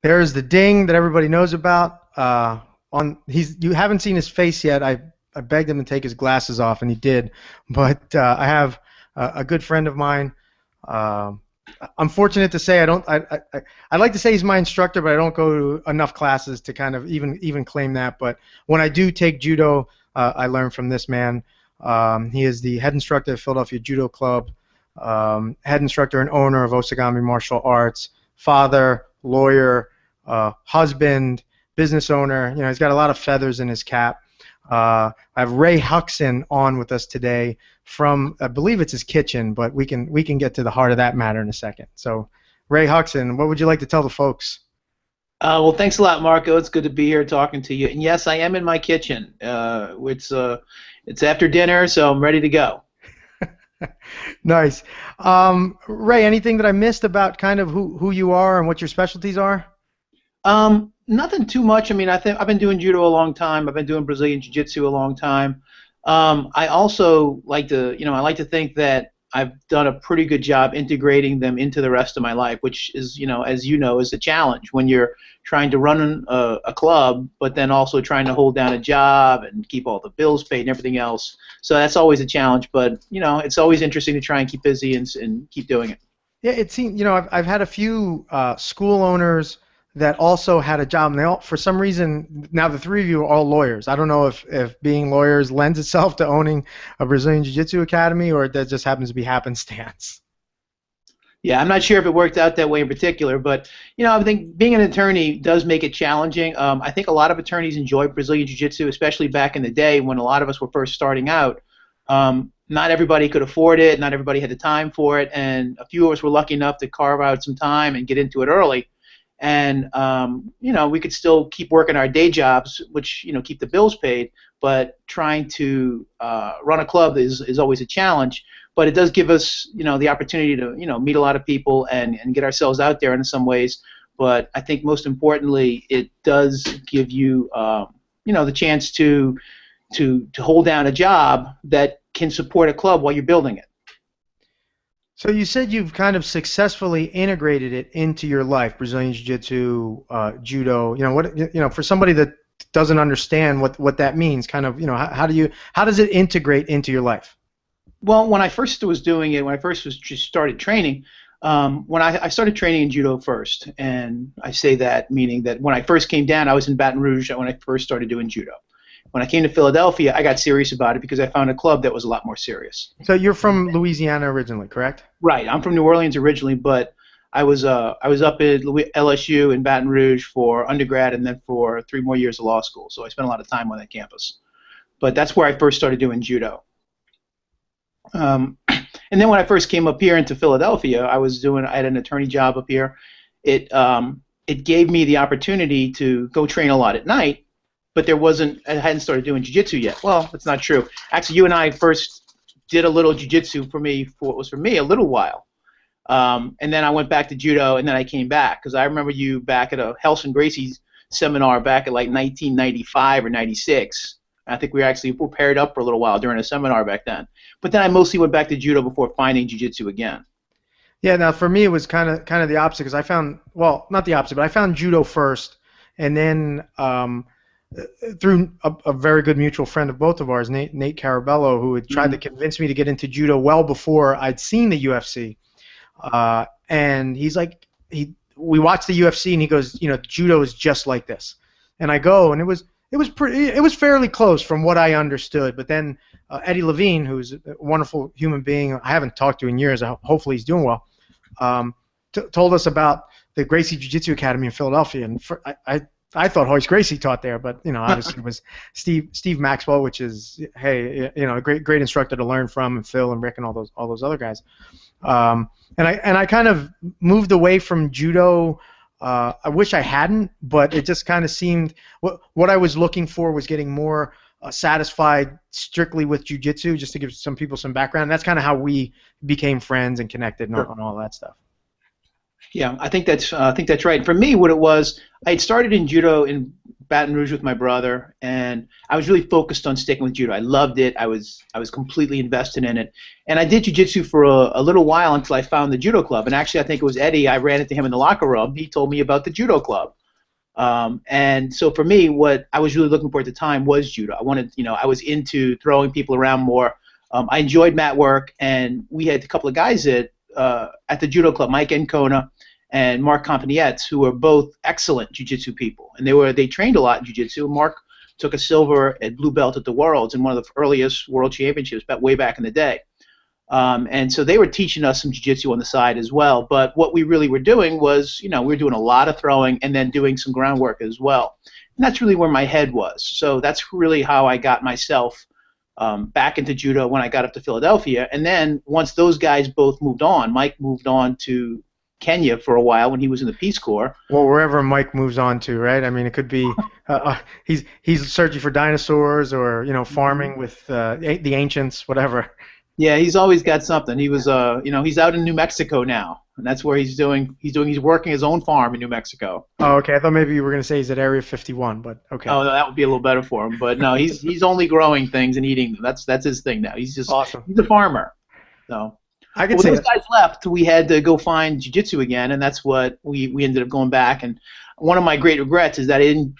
There's the ding that everybody knows about. You haven't seen his face yet. I begged him to take his glasses off, and he did. But I have a good friend of mine. Uh, I'm fortunate to say I'd like to say he's my instructor, but I don't go to enough classes to kind of even claim that. But when I do take judo, I learn from this man. He is the head instructor of Philadelphia Judo Club, head instructor and owner of Osagame Martial Arts, father, lawyer, husband, business owner. You know, he's got a lot of feathers in his cap. I have Ray Huxen on with us today from, I believe it's his kitchen, but we can get to the heart of that matter in a second. So, Ray Huxen, what would you like to tell the folks? Well, thanks a lot, Marco. It's good to be here talking to you. And yes, I am in my kitchen. It's after dinner, so I'm ready to go. Nice. Ray, anything that I missed about kind of who you are and what your specialties are? Nothing too much. I mean, I've been doing judo a long time. I've been doing Brazilian Jiu-Jitsu a long time. I also like to, I like to think that I've done a pretty good job integrating them into the rest of my life, which is, as you know, is a challenge when you're trying to run a club, but then also trying to hold down a job and keep all the bills paid and everything else. So that's always a challenge, but, it's always interesting to try and keep busy and keep doing it. Yeah, it seems, I've had a few school owners that also had a job, and they all, for some reason, now the three of you are all lawyers. I don't know if being lawyers lends itself to owning a Brazilian Jiu-Jitsu academy, or that just happens to be happenstance. Yeah, I'm not sure if it worked out that way in particular, but I think being an attorney does make it challenging. I think a lot of attorneys enjoy Brazilian Jiu-Jitsu, especially back in the day when a lot of us were first starting out. Not everybody could afford it, not everybody had the time for it, and a few of us were lucky enough to carve out some time and get into it early. And we could still keep working our day jobs, which keep the bills paid. But trying to run a club is always a challenge. But it does give us the opportunity to meet a lot of people and get ourselves out there in some ways. But I think most importantly, it does give you the chance to hold down a job that can support a club while you're building it. So you said you've kind of successfully integrated it into your life, Brazilian Jiu-Jitsu, judo. For somebody that doesn't understand what that means, kind of, how does it integrate into your life? Well, when I first was doing it, when I first just started training, when I started training in judo first, and I say that meaning that when I first came down, I was in Baton Rouge when I first started doing judo. When I came to Philadelphia, I got serious about it because I found a club that was a lot more serious. So you're from Louisiana originally, correct? Right. I'm from New Orleans originally, but I was up at LSU in Baton Rouge for undergrad and then for 3 more years of law school. So I spent a lot of time on that campus. But that's where I first started doing judo. And then when I first came up here into Philadelphia, I had an attorney job up here. It gave me the opportunity to go train a lot at night. But I hadn't started doing jiu-jitsu yet. Well, that's not true. Actually, you and I first did a little jiu-jitsu for me a little while. And then I went back to judo, and then I came back. Because I remember you back at a Helson Gracie seminar back at like 1995 or 96. I think we were paired up for a little while during a seminar back then. But then I mostly went back to judo before finding jiu-jitsu again. Yeah, now for me it was kind of the opposite, because I found, well, not the opposite, but I found judo first, and then through a very good mutual friend of both of ours, Nate Carabello, who had tried to convince me to get into judo well before I'd seen the UFC. And he's like, we watched the UFC, and he goes, judo is just like this. And I go, and it was fairly close from what I understood. But then Eddie Levine, who's a wonderful human being I haven't talked to in years, hopefully he's doing well, told us about the Gracie Jiu-Jitsu Academy in Philadelphia. And I thought Hoist Gracie taught there, but obviously it was Steve Maxwell, which is a great instructor to learn from, and Phil and Rick and all those other guys. And I kind of moved away from judo. I wish I hadn't, but it just kind of seemed what I was looking for was getting more satisfied strictly with jiu-jitsu, just to give some people some background. And that's kind of how we became friends and connected and all that stuff. Yeah, I think that's right. For me, what it was, I had started in judo Baton Rouge with my brother, and I was really focused on sticking with judo. I loved it. I was completely invested in it, and I did jiu-jitsu for a little while until I found the judo club. And actually, I think it was Eddie. I ran into him in the locker room. He told me about the judo club. And so for me, what I was really looking for at the time was judo. I wanted, I was into throwing people around more. I enjoyed mat work, and we had a couple of guys at the judo club, Mike Encona and Mark Compagnettes, who were both excellent jiu-jitsu people, and they trained a lot in jiu-jitsu. Mark took a silver at blue belt at the Worlds in one of the earliest world championships, way back in the day. And so they were teaching us some jiu-jitsu on the side as well. But what we really were doing was, we were doing a lot of throwing and then doing some groundwork as well. And that's really where my head was. So that's really how I got myself back into judo when I got up to Philadelphia. And then once those guys both moved on, Mike moved on to Kenya for a while when he was in the Peace Corps. Well, wherever Mike moves on to, right? I mean, it could be he's searching for dinosaurs, or farming with the ancients, whatever. Yeah, he's always got something. He was he's out in New Mexico now, and that's where he's working his own farm in New Mexico. Oh, okay. I thought maybe you were going to say he's at Area 51, but okay. Oh, that would be a little better for him. But no, he's only growing things and eating them. That's his thing now. He's just awesome. He's a farmer. So I could when say those guys left, we had to go find jiu-jitsu again, and that's what we ended up going back. And one of my great regrets is that I didn't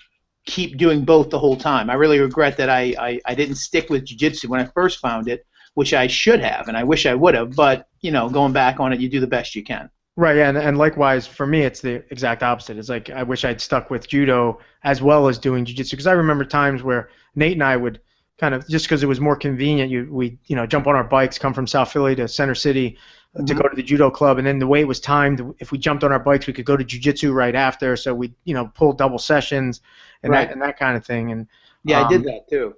keep doing both the whole time. I really regret that I didn't stick with jiu-jitsu when I first found it, which I should have, and I wish I would have. But going back on it, you do the best you can. Right, yeah, and likewise for me, it's the exact opposite. It's like I wish I'd stuck with judo as well as doing jiu-jitsu, because I remember times where Nate and I would kind of, just because it was more convenient, we jump on our bikes, come from South Philly to Center City to go to the judo club, and then the way it was timed, if we jumped on our bikes, we could go to jiu-jitsu right after, so we pull double sessions and that kind of thing. And yeah, I did that too.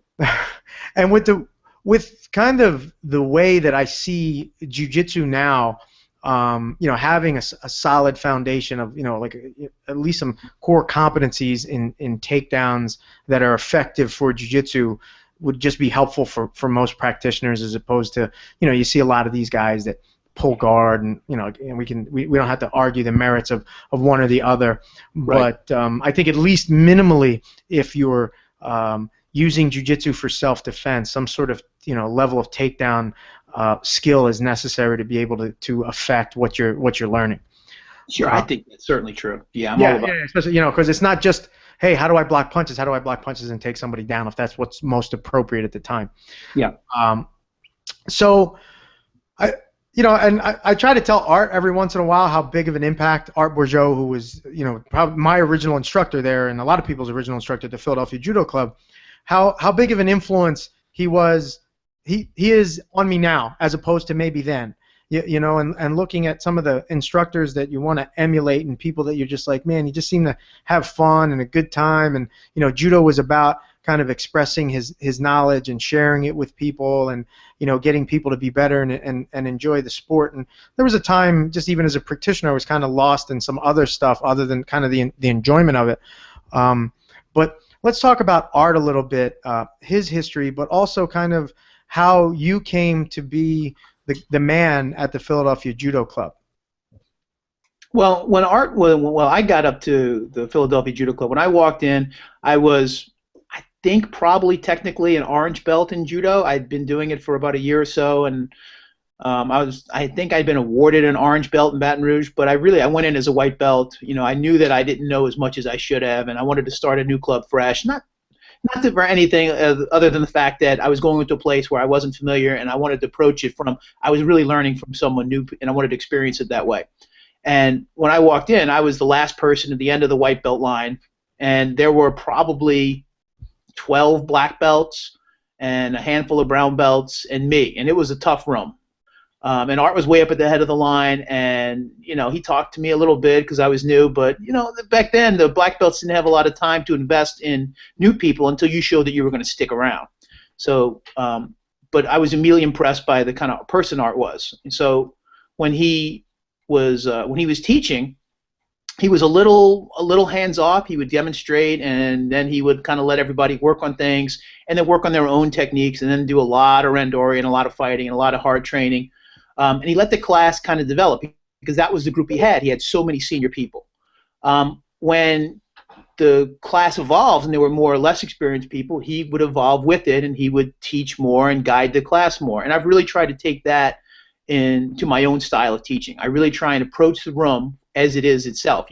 And with kind of the way that I see jiu-jitsu now, having a solid foundation of, at least some core competencies in takedowns that are effective for jiu-jitsu would just be helpful for most practitioners, as opposed to, you see a lot of these guys that pull guard, and, and we don't have to argue the merits of one or the other. Right. But I think at least minimally, if you're using jiu-jitsu for self-defense, some sort of level of takedown skill is necessary to be able to affect what you're learning. Sure, I think that's certainly true. Yeah, I'm yeah, all about yeah, especially because it's not just, hey, how do I block punches? How do I block punches and take somebody down, if that's what's most appropriate at the time? Yeah. So I try to tell Art every once in a while how big of an impact Art Bourgeau, who was probably my original instructor there, and a lot of people's original instructor at the Philadelphia Judo Club, how big of an influence he was. He is on me now, as opposed to maybe then. And looking at some of the instructors that you want to emulate, and people that you're just like, man, you just seem to have fun and a good time. And judo was about kind of expressing his knowledge and sharing it with people, and getting people to be better and enjoy the sport. And there was a time, just even as a practitioner, I was kind of lost in some other stuff other than kind of the enjoyment of it. But let's talk about Art a little bit, his history, but also kind of how you came to be the man at the Philadelphia Judo Club. Well, when I got up to the Philadelphia Judo Club, when I walked in, I was, I think, probably technically an orange belt in judo. I'd been doing it for about a year or so, and I think I'd been awarded an orange belt in Baton Rouge, but I went in as a white belt. I knew that I didn't know as much as I should have, and I wanted to start a new club fresh. Not for anything other than the fact that I was going into a place where I wasn't familiar, and I wanted to approach it I was really learning from someone new, and I wanted to experience it that way. And when I walked in, I was the last person at the end of the white belt line, and there were probably 12 black belts and a handful of brown belts and me, and it was a tough room. And Art was way up at the head of the line, and he talked to me a little bit because I was new. But back then the black belts didn't have a lot of time to invest in new people until you showed that you were going to stick around. So, but I was immediately impressed by the kind of person Art was. And so when he was teaching, he was a little hands off. He would demonstrate, and then he would kind of let everybody work on things, and then work on their own techniques, and then do a lot of randori and a lot of fighting and a lot of hard training. And he let the class kind of develop, because that was the group he had. He had so many senior people. When the class evolves and there were more or less experienced people, he would evolve with it and he would teach more and guide the class more. And I've really tried to take that into my own style of teaching. I really try and approach the room as it is itself.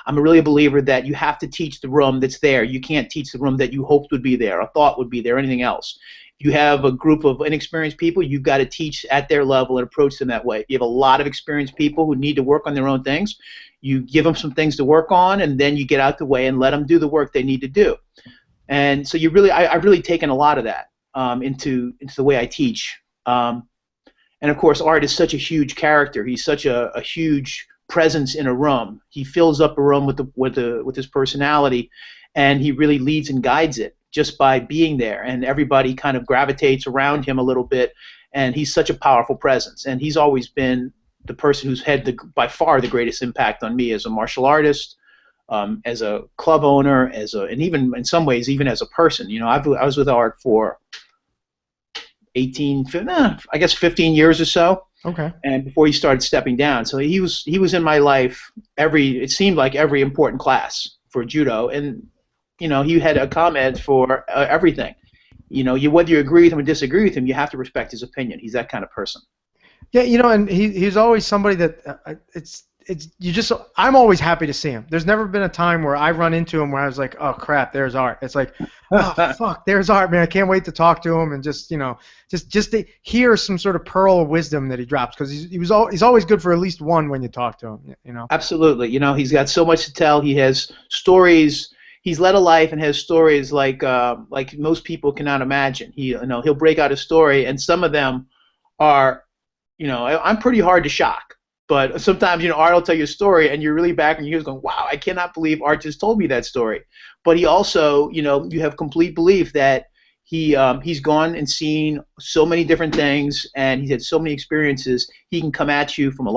I'm really a believer that you have to teach the room that's there. You can't teach the room that you hoped would be there, or thought would be there, or anything else. If you have a group of inexperienced people, you've got to teach at their level and approach them that way. If you have a lot of experienced people who need to work on their own things, you give them some things to work on, and then you get out the way and let them do the work they need to do. And so I've really taken a lot of that into the way I teach. And of course, Art is such a huge character. He's such a huge presence in a room. He fills up a room with his personality, and he really leads and guides it just by being there. And everybody kind of gravitates around him a little bit. And he's such a powerful presence. And he's always been the person who's had by far the greatest impact on me as a martial artist, as a club owner, and even in some ways even as a person. You know, I was with Art for 15 years or so. Okay. And before he started stepping down, so he was in my life it seemed like every important class for judo, and you know, he had a comment for everything. You know, whether you agree with him or disagree with him, you have to respect his opinion. He's that kind of person. Yeah, you know, and he's always somebody that I'm always happy to see him. There's never been a time where I run into him where I was like, oh crap, there's Art. It's like, oh fuck, there's Art, man. I can't wait to talk to him and just to hear some sort of pearl of wisdom that he drops, because he's always good for at least one when you talk to him. You know. Absolutely. You know, he's got so much to tell. He has stories. He's led a life and has stories like most people cannot imagine. He'll break out a story, and some of them are, you know, I'm pretty hard to shock. But sometimes, you know, Art will tell you a story, and you're really back and you're going, wow, I cannot believe Art just told me that story. But he also, you know, you have complete belief that he's gone and seen so many different things, and he's had so many experiences. He can come at you from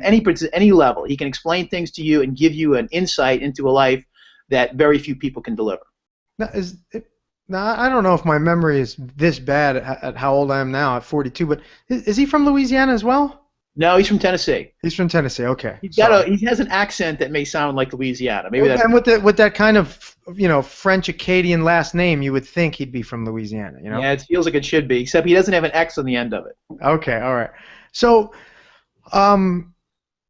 any level. He can explain things to you and give you an insight into a life that very few people can deliver. Now, I don't know if my memory is this bad at how old I am now, at 42, but is he from Louisiana as well? No, he's from Tennessee. He's from Tennessee. Okay. He has an accent that may sound like Louisiana. Maybe that's. And with that kind of, you know, French Acadian last name, you would think he'd be from Louisiana. You know. Yeah, it feels like it should be, except he doesn't have an X on the end of it. Okay. All right. So,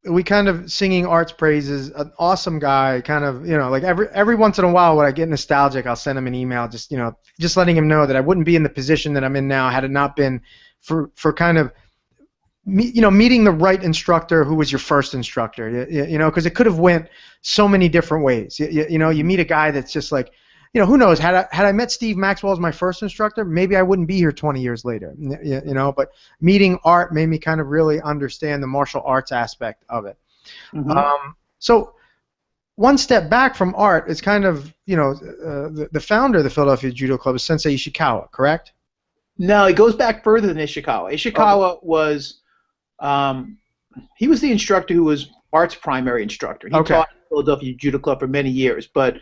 we kind of singing Art's praises. An awesome guy. Kind of, you know, like every once in a while when I get nostalgic, I'll send him an email, just letting him know that I wouldn't be in the position that I'm in now had it not been for kind of. Meeting the right instructor who was your first instructor, you know, because it could have went so many different ways. You know, you meet a guy that's just like, you know, who knows? Had I met Steve Maxwell as my first instructor, maybe I wouldn't be here 20 years later. You know, but meeting Art made me kind of really understand the martial arts aspect of it. Mm-hmm. So one step back from Art is kind of, you know, the founder of the Philadelphia Judo Club is Sensei Ishikawa, correct? No, it goes back further than Ishikawa. Ishikawa was. He was the instructor who was Art's primary instructor. He taught at the Philadelphia Judo Club for many years, but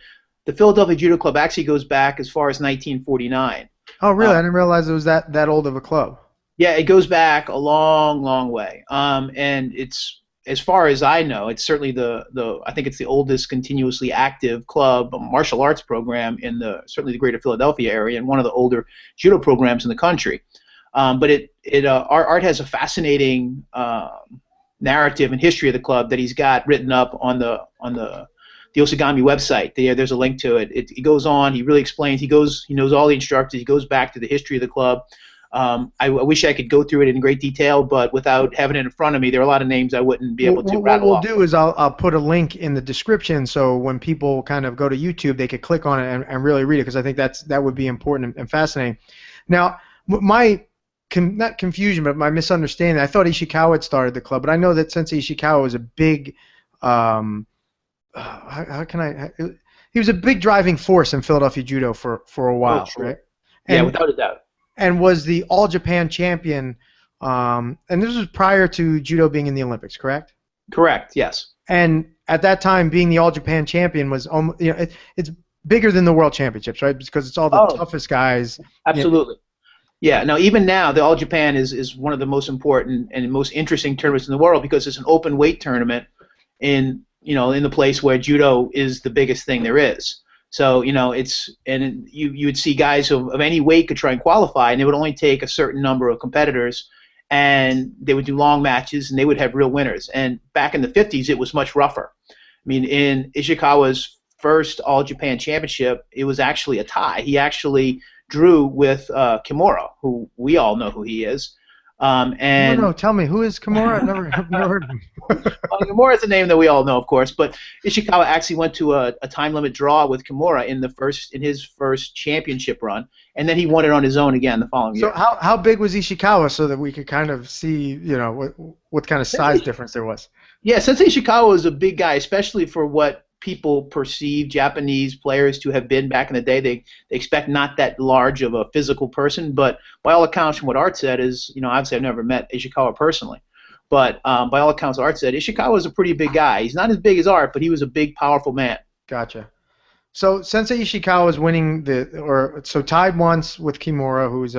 the Philadelphia Judo Club actually goes back as far as 1949. Oh, really? I didn't realize it was that old of a club. Yeah, it goes back a long, long way. And it's, as far as I know, it's certainly I think it's the oldest continuously active club martial arts program in certainly the greater Philadelphia area, and one of the older judo programs in the country. But Art has a fascinating narrative and history of the club that he's got written up on the Osagame website. There's a link to it. He goes on. He really explains. He knows all the instructors. He goes back to the history of the club. I wish I could go through it in great detail, but without having it in front of me, there are a lot of names I wouldn't be able to rattle off. What we'll do is I'll put a link in the description, so when people kind of go to YouTube, they could click on it and really read it, because I think that would be important and fascinating. Now, not confusion, but my misunderstanding. I thought Ishikawa had started the club, but I know that Sensei Ishikawa was a big, he was a big driving force in Philadelphia Judo for a while, sure. Right? Yeah, without a doubt. And was the All Japan champion, and this was prior to judo being in the Olympics, correct? Correct. Yes. And at that time, being the All Japan champion was, you know, it's bigger than the World Championships, right? Because it's all the toughest guys. Absolutely. Yeah, no, even now, the All Japan is one of the most important and most interesting tournaments in the world, because it's an open weight tournament in in the place where judo is the biggest thing there is. So, you would see guys of any weight could try and qualify, and it would only take a certain number of competitors, and they would do long matches, and they would have real winners. And back in the 50s, it was much rougher. I mean, in Ishikawa's first All Japan Championship, it was actually a tie. He actually drew with Kimura, who we all know who he is. No, tell me, who is Kimura? I've never heard of him. Well, Kimura is a name that we all know, of course, but Ishikawa actually went to a time limit draw with Kimura in his first championship run, and then he won it on his own again the following year. So how big was Ishikawa, so that we could kind of see, what kind of size difference there was? Yeah, Sensei Ishikawa was a big guy, especially for what people perceive Japanese players to have been back in the day. They expect not that large of a physical person, but by all accounts, from what Art said is, obviously I've never met Ishikawa personally, but by all accounts, Art said Ishikawa was a pretty big guy. He's not as big as Art, but he was a big, powerful man. Gotcha. So Sensei Ishikawa was winning tied once with Kimura, who is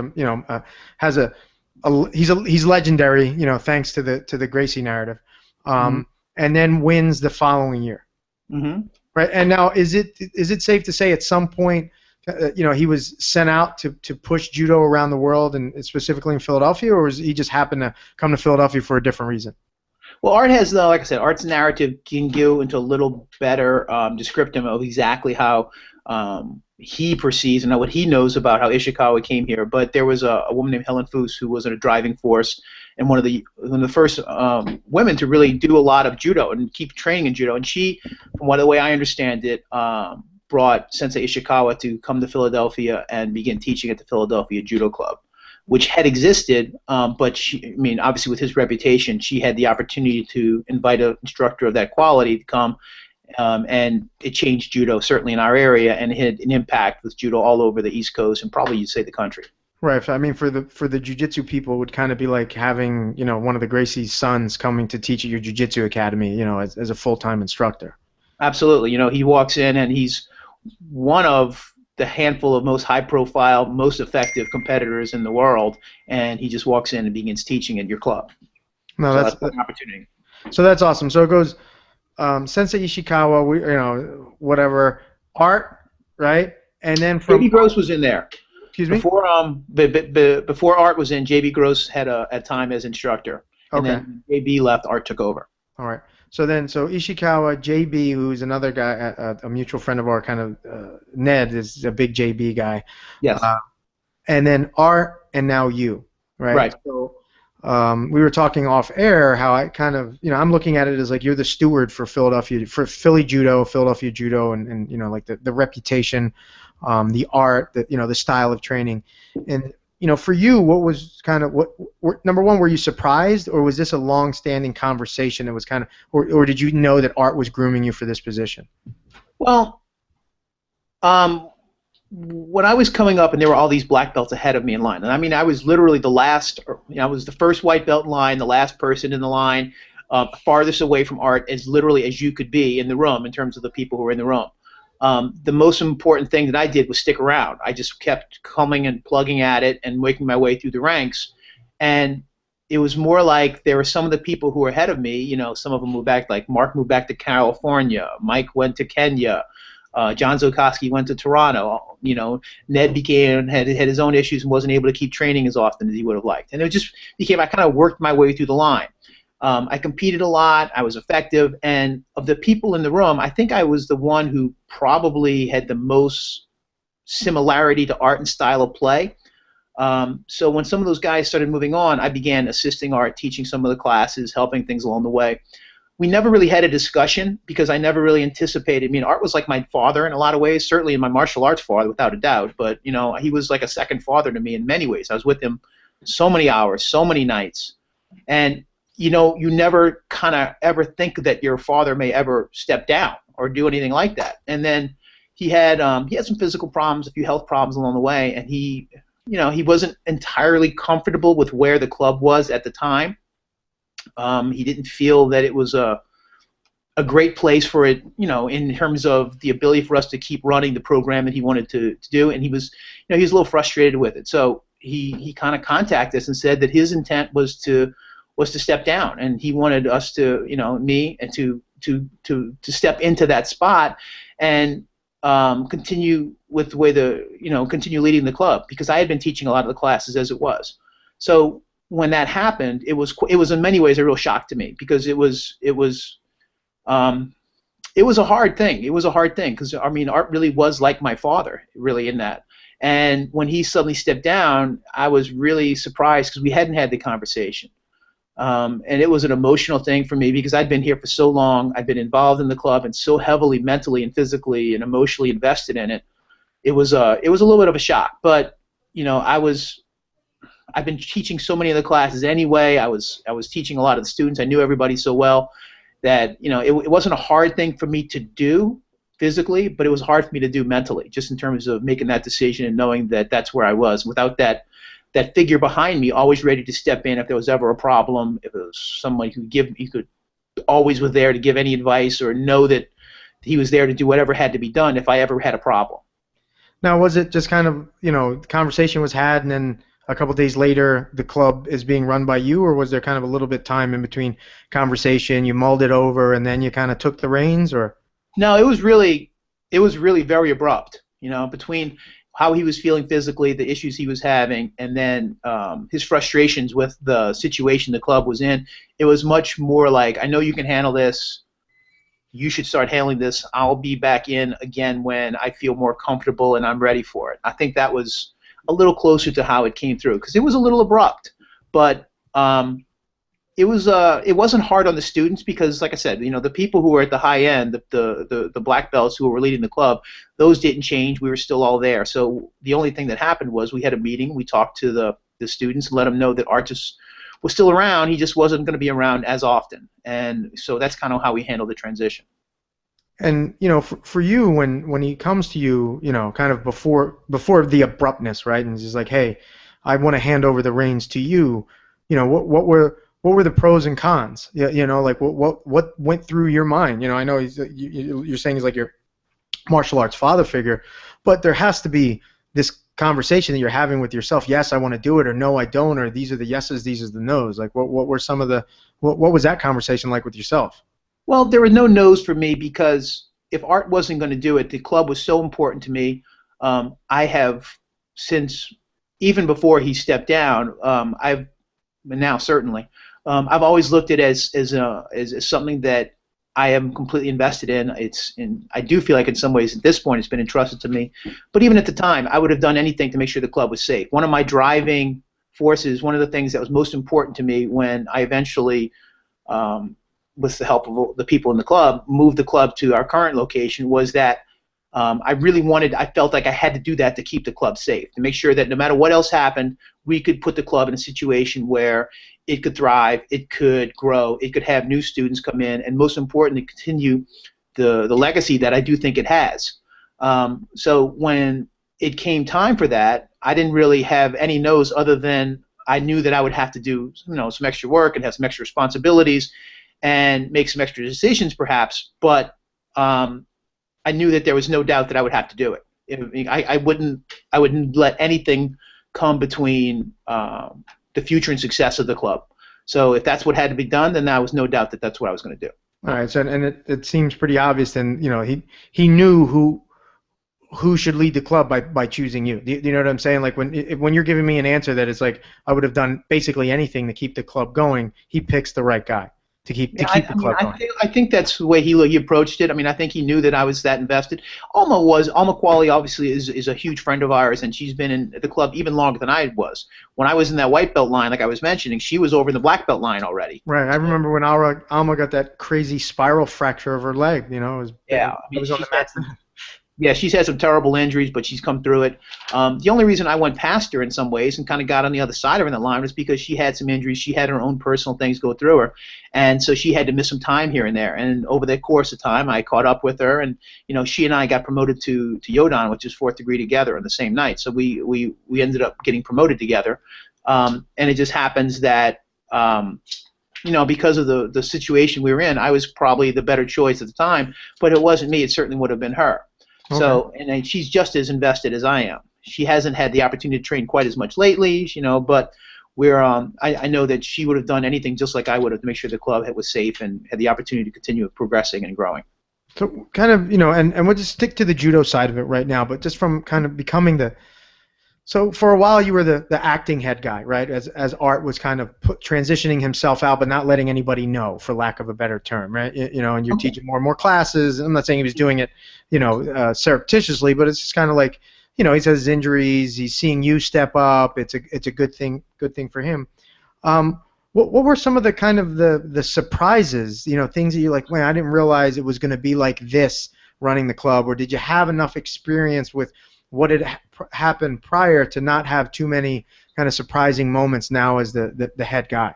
he's legendary, thanks to the Gracie narrative, and then wins the following year. Mm-hmm. Right, and now is it safe to say at some point, he was sent out to push judo around the world, and specifically in Philadelphia, or he just happened to come to Philadelphia for a different reason? Well, Art has, like I said, Art's narrative can go into a little better descriptive of exactly how he perceives and what he knows about how Ishikawa came here. But there was a woman named Helen Foose who was a driving force and one of the first women to really do a lot of judo and keep training in judo. And she, from the way I understand it, brought Sensei Ishikawa to come to Philadelphia and begin teaching at the Philadelphia Judo Club, which had existed, but she, obviously with his reputation, she had the opportunity to invite an instructor of that quality to come, and it changed judo, certainly in our area, and it had an impact with judo all over the East Coast and probably you'd say the country. Right. For the jiu-jitsu people, it would kind of be like having, one of the Gracie's sons coming to teach at your jiu-jitsu academy, as a full-time instructor. Absolutely. He walks in and he's one of the handful of most high-profile, most effective competitors in the world, and he just walks in and begins teaching at your club. No, so that's an opportunity. So that's awesome. So it goes Sensei Ishikawa, whatever, Art, right? And then from JB Gross was in there. Excuse me? Before Art was in, JB Gross had a time as instructor. And then JB left, Art took over. All right. So Ishikawa, JB, who's another guy, a mutual friend of ours, kind of Ned is a big JB guy. Yes. And then Art, and now you, right? Right. So we were talking off air how I kind of, I'm looking at it as like you're the steward for Philly Judo, Philadelphia Judo, and like the reputation, the art, the style of training, and for you, what was kind of number one, were you surprised, or was this a long-standing conversation that was kind of, or did you know that Art was grooming you for this position? Well, when I was coming up and there were all these black belts ahead of me in line, and I was literally the last, I was the first white belt in line, the last person in the line, farthest away from Art as literally as you could be in the room in terms of the people who were in the room. The most important thing that I did was stick around. I just kept coming and plugging at it and making my way through the ranks. And it was more like there were some of the people who were ahead of me, some of them moved back, like Mark moved back to California, Mike went to Kenya, John Zokoski went to Toronto, Ned had his own issues and wasn't able to keep training as often as he would have liked. And it just became, I kind of worked my way through the line. I competed a lot, I was effective, and of the people in the room, I think I was the one who probably had the most similarity to Art and style of play. So when some of those guys started moving on, I began assisting Art, teaching some of the classes, helping things along the way. We never really had a discussion because I never really anticipated. Art was like my father in a lot of ways, certainly my martial arts father without a doubt, but he was like a second father to me in many ways. I was with him so many hours, so many nights, and you never kind of ever think that your father may ever step down or do anything like that. And then he had some physical problems, a few health problems along the way, and he wasn't entirely comfortable with where the club was at the time. He didn't feel that it was a great place for it, in terms of the ability for us to keep running the program that he wanted to do, and he was a little frustrated with it. So he kind of contacted us and said that his intent was to step down, and he wanted us to, me, and to to step into that spot and continue with the way continue leading the club, because I had been teaching a lot of the classes as it was. So when that happened, it was in many ways a real shock to me, because it was a hard thing. It was a hard thing because, I mean, Art really was like my father, really, in that. And when he suddenly stepped down, I was really surprised because we hadn't had the conversation. And it was an emotional thing for me because I'd been here for so long. I'd been involved in the club and so heavily mentally and physically and emotionally invested in it. It was a little bit of a shock. But, you know, I've been teaching so many of the classes anyway. I was teaching a lot of the students. I knew everybody so well that, you know, it wasn't a hard thing for me to do physically, but it was hard for me to do mentally, just in terms of making that decision and knowing that that's where I was, without that figure behind me, always ready to step in if there was ever a problem, if it was someone who could always was there to give any advice, or know that he was there to do whatever had to be done if I ever had a problem. Now, was it just kind of, you know, the conversation was had and then a couple of days later the club is being run by you, or was there kind of a little bit time in between conversation, you mulled it over, and then you kind of took the reins, or? No, it was really very abrupt, you know, between how he was feeling physically, the issues he was having, and then his frustrations with the situation the club was in. It was much more like, I know you can handle this. You should start handling this. I'll be back in again when I feel more comfortable and I'm ready for it. I think that was a little closer to how it came through, because it was a little abrupt, but it wasn't hard on the students, because, like I said, you know, the people who were at the high end, the black belts who were leading the club, those didn't change. We were still all there. So the only thing that happened was we had a meeting. We talked to the students and let them know that Art just was still around. He just wasn't going to be around as often, and so that's kind of how we handled the transition. And, you know, for you, when he comes to you, you know, kind of before the abruptness, right? And he's just like, hey, I want to hand over the reins to you. You know, what were the pros and cons? You know, like what went through your mind? You know, I know you're saying he's like your martial arts father figure, but there has to be this conversation that you're having with yourself. Yes, I want to do it, or no, I don't, or these are the yeses, these are the nos. Like, what were some of the what was that conversation like with yourself? Well, there were no no's for me, because if Art wasn't going to do it, the club was so important to me. I have, since even before he stepped down, now certainly, I've always looked at it as something that I am completely invested in. I do feel like in some ways at this point it's been entrusted to me. But even at the time, I would have done anything to make sure the club was safe. One of my driving forces, one of the things that was most important to me when I eventually, with the help of the people in the club, moved the club to our current location, was that I felt like I had to do that to keep the club safe, to make sure that no matter what else happened, we could put the club in a situation where it could thrive, it could grow, it could have new students come in, and most importantly, continue the legacy that I do think it has. So when it came time for that, I didn't really have any no's, other than I knew that I would have to do, you know, some extra work and have some extra responsibilities and make some extra decisions perhaps, but I knew that there was no doubt that I would have to do it. I wouldn't let anything come between the future and success of the club. So if that's what had to be done, then there was no doubt that that's what I was going to do. All right. So, and it seems pretty obvious. Then, you know, he knew who should lead the club by choosing you. Do you know what I'm saying? Like when you're giving me an answer that it's like I would have done basically anything to keep the club going, he picks the right guy to keep the club going. I think that's the way he approached it. I mean, I think he knew that I was that invested. Alma Qualley obviously is a huge friend of ours, and she's been in the club even longer than I was. When I was in that white belt line, like I was mentioning, she was over in the black belt line already. Right. I remember when Alma got that crazy spiral fracture of her leg. You know, it was on the mat. Yeah, she's had some terrible injuries, but she's come through it. The only reason I went past her in some ways and kind of got on the other side of her in the line was because she had some injuries. She had her own personal things go through her, and so she had to miss some time here and there. And over the course of time, I caught up with her, and you know, she and I got promoted to Yodan, which is 4th degree, together on the same night. So we ended up getting promoted together, and it just happens that you know, because of the situation we were in, I was probably the better choice at the time, but it wasn't me. It certainly would have been her. Okay. So, and she's just as invested as I am. She hasn't had the opportunity to train quite as much lately, you know, but where I know that she would have done anything just like I would have to make sure the club was safe and had the opportunity to continue progressing and growing. So kind of, and we'll just stick to the judo side of it right now, but just from kind of becoming so for a while you were the acting head guy, right? As Art was kind of transitioning himself out, but not letting anybody know, for lack of a better term, right? And you're teaching more and more classes. I'm not saying he was doing it, surreptitiously, but it's just kind of like, he's had his injuries. He's seeing you step up. It's a good thing for him. What were some of the kind of the surprises, things that you're like, man, I didn't realize it was going to be like this running the club, or did you have enough experience with what had happened prior to not have too many kind of surprising moments now as the head guy?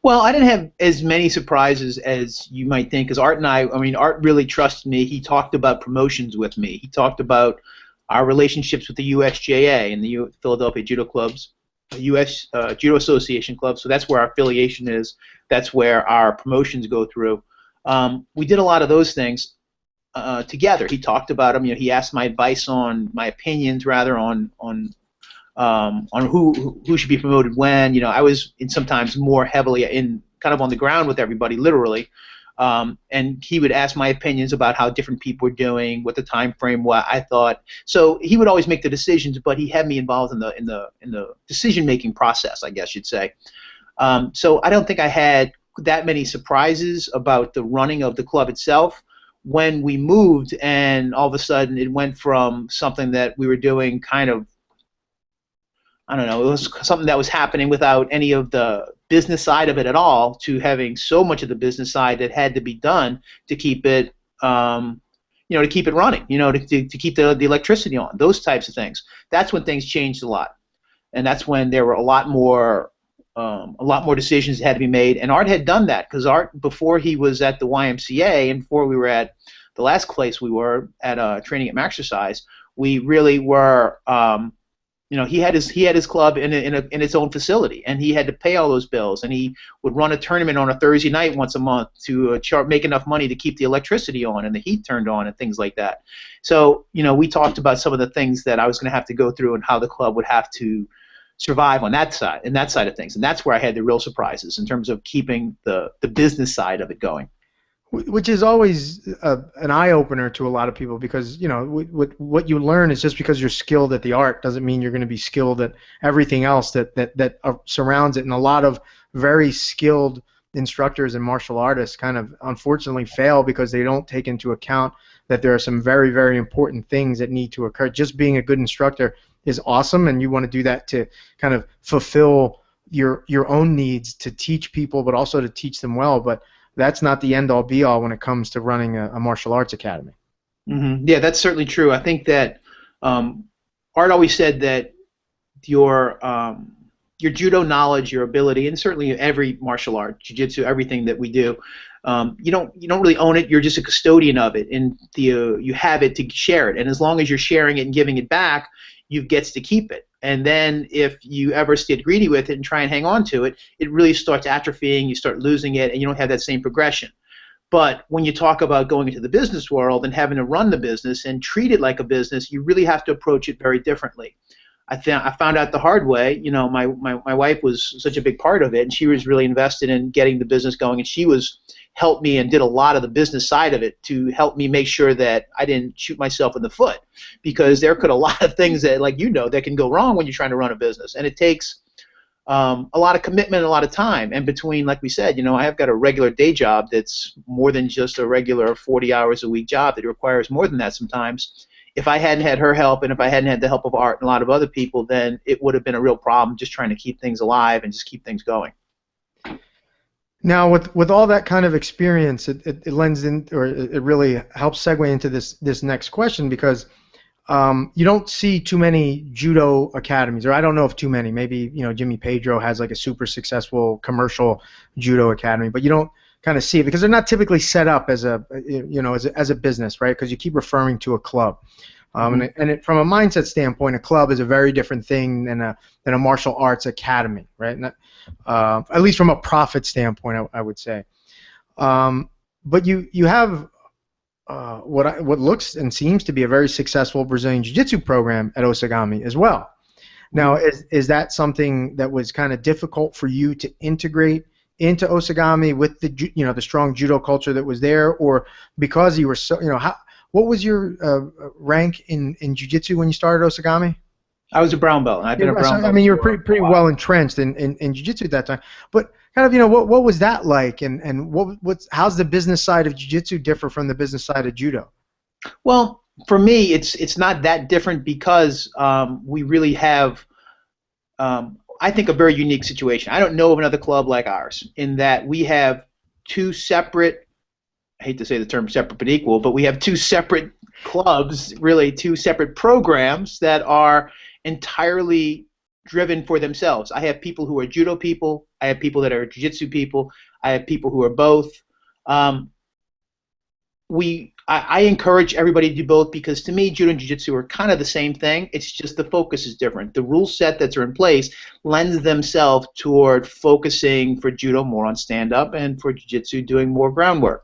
Well, I didn't have as many surprises as you might think, because Art and I mean, Art really trusted me. He talked about promotions with me. He talked about our relationships with the USJA and the Philadelphia Judo clubs, the U.S. Judo Association club. So that's where our affiliation is. That's where our promotions go through. We did a lot of those things together. He talked about them. He asked my advice on my opinions, rather, on who should be promoted when. I was sometimes more heavily in kind of on the ground with everybody, literally. And he would ask my opinions about how different people were doing, what the time frame, what I thought. So he would always make the decisions, but he had me involved in the decision-making process, I guess you'd say. So I don't think I had that many surprises about the running of the club itself. When we moved, and all of a sudden it went from something that we were doing kind of, I don't know, it was something that was happening without any of the business side of it at all, to having so much of the business side that had to be done to keep it, to keep it running, to keep the electricity on, those types of things. That's when things changed a lot, and that's when there were a lot more decisions that had to be made. And Art had done that, because Art, before he was at the YMCA and before we were at the last place we were at, training at Maxercise, we really were. He had his club in its own facility, and he had to pay all those bills, and he would run a tournament on a Thursday night once a month to make enough money to keep the electricity on and the heat turned on and things like that. So we talked about some of the things that I was going to have to go through and how the club would have to survive on that side of things, and that's where I had the real surprises in terms of keeping the business side of it going. Which is always an eye-opener to a lot of people, because what you learn is, just because you're skilled at the art doesn't mean you're going to be skilled at everything else that surrounds it. And a lot of very skilled instructors and martial artists kind of unfortunately fail because they don't take into account that there are some very, very important things that need to occur. Just being a good instructor is awesome, and you want to do that to kind of fulfill your own needs to teach people, but also to teach them well. But that's not the end-all be-all when it comes to running a martial arts academy. Mm-hmm. Yeah, that's certainly true. I think that Art always said that your judo knowledge, your ability, and certainly every martial art, jiu-jitsu, everything that we do, you don't really own it. You're just a custodian of it, and you have it to share it. And as long as you're sharing it and giving it back, you get to keep it. And then if you ever get greedy with it and try and hang on to it, it really starts atrophying, you start losing it, and you don't have that same progression. But when you talk about going into the business world and having to run the business and treat it like a business, you really have to approach it very differently. I found out the hard way. My wife was such a big part of it, and she was really invested in getting the business going, and she helped me and did a lot of the business side of it to help me make sure that I didn't shoot myself in the foot, because there could a lot of things that, that can go wrong when you're trying to run a business, and it takes a lot of commitment and a lot of time. And between, like we said, I have got a regular day job that's more than just a regular 40 hours a week job that requires more than that sometimes. If I hadn't had her help, and if I hadn't had the help of Art and a lot of other people, then it would have been a real problem just trying to keep things alive and just keep things going. Now, with all that kind of experience, it lends in, or it really helps segue into this next question, because you don't see too many judo academies, or I don't know if too many. Maybe Jimmy Pedro has like a super successful commercial judo academy, but you don't kind of see it because they're not typically set up as a as a business, right? Because you keep referring to a club. From a mindset standpoint, a club is a very different thing than a martial arts academy, right? At least from a profit standpoint, I would say. But you have what looks and seems to be a very successful Brazilian Jiu-Jitsu program at Osagame as well. Now, is that something that was kind of difficult for you to integrate into Osagame with the the strong judo culture that was there, or because you were so what was your rank in jiu-jitsu when you started Osagame? I was a brown belt, and I've been a brown belt. I mean, you were pretty well entrenched in jiu-jitsu at that time. But kind of, what was that like, and how's the business side of jiu-jitsu differ from the business side of judo? Well, for me, it's not that different because we really have, I think, a very unique situation. I don't know of another club like ours in that we have two separate, I hate to say the term separate but equal, but we have two separate clubs, really two separate programs that are entirely driven for themselves. I have people who are judo people. I have people that are jiu-jitsu people. I have people who are both. I encourage everybody to do both because to me, judo and jiu-jitsu are kind of the same thing. It's just the focus is different. The rule set that's in place lends themselves toward focusing for judo more on stand-up and for jiu-jitsu doing more groundwork.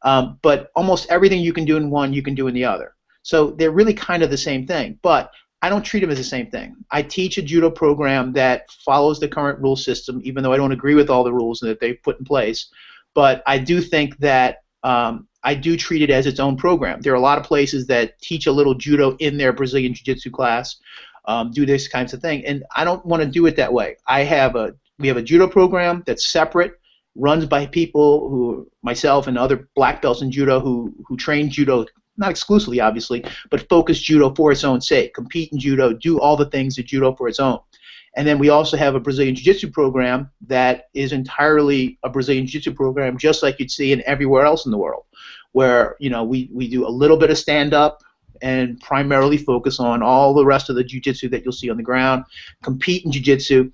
But almost everything you can do in one, you can do in the other. So they're really kind of the same thing. But I don't treat them as the same thing. I teach a judo program that follows the current rule system, even though I don't agree with all the rules that they've put in place. But I do think that I do treat it as its own program. There are a lot of places that teach a little judo in their Brazilian Jiu-Jitsu class, do this kinds of thing, and I don't want to do it that way. We have a judo program that's separate, runs by people who, myself and other black belts in judo who train judo, not exclusively obviously, but focus judo for its own sake, compete in judo, do all the things that judo for its own. And then we also have a Brazilian Jiu-Jitsu program that is entirely a Brazilian Jiu-Jitsu program, just like you'd see in everywhere else in the world, where we do a little bit of stand-up and primarily focus on all the rest of the Jiu-Jitsu that you'll see on the ground, compete in Jiu-Jitsu.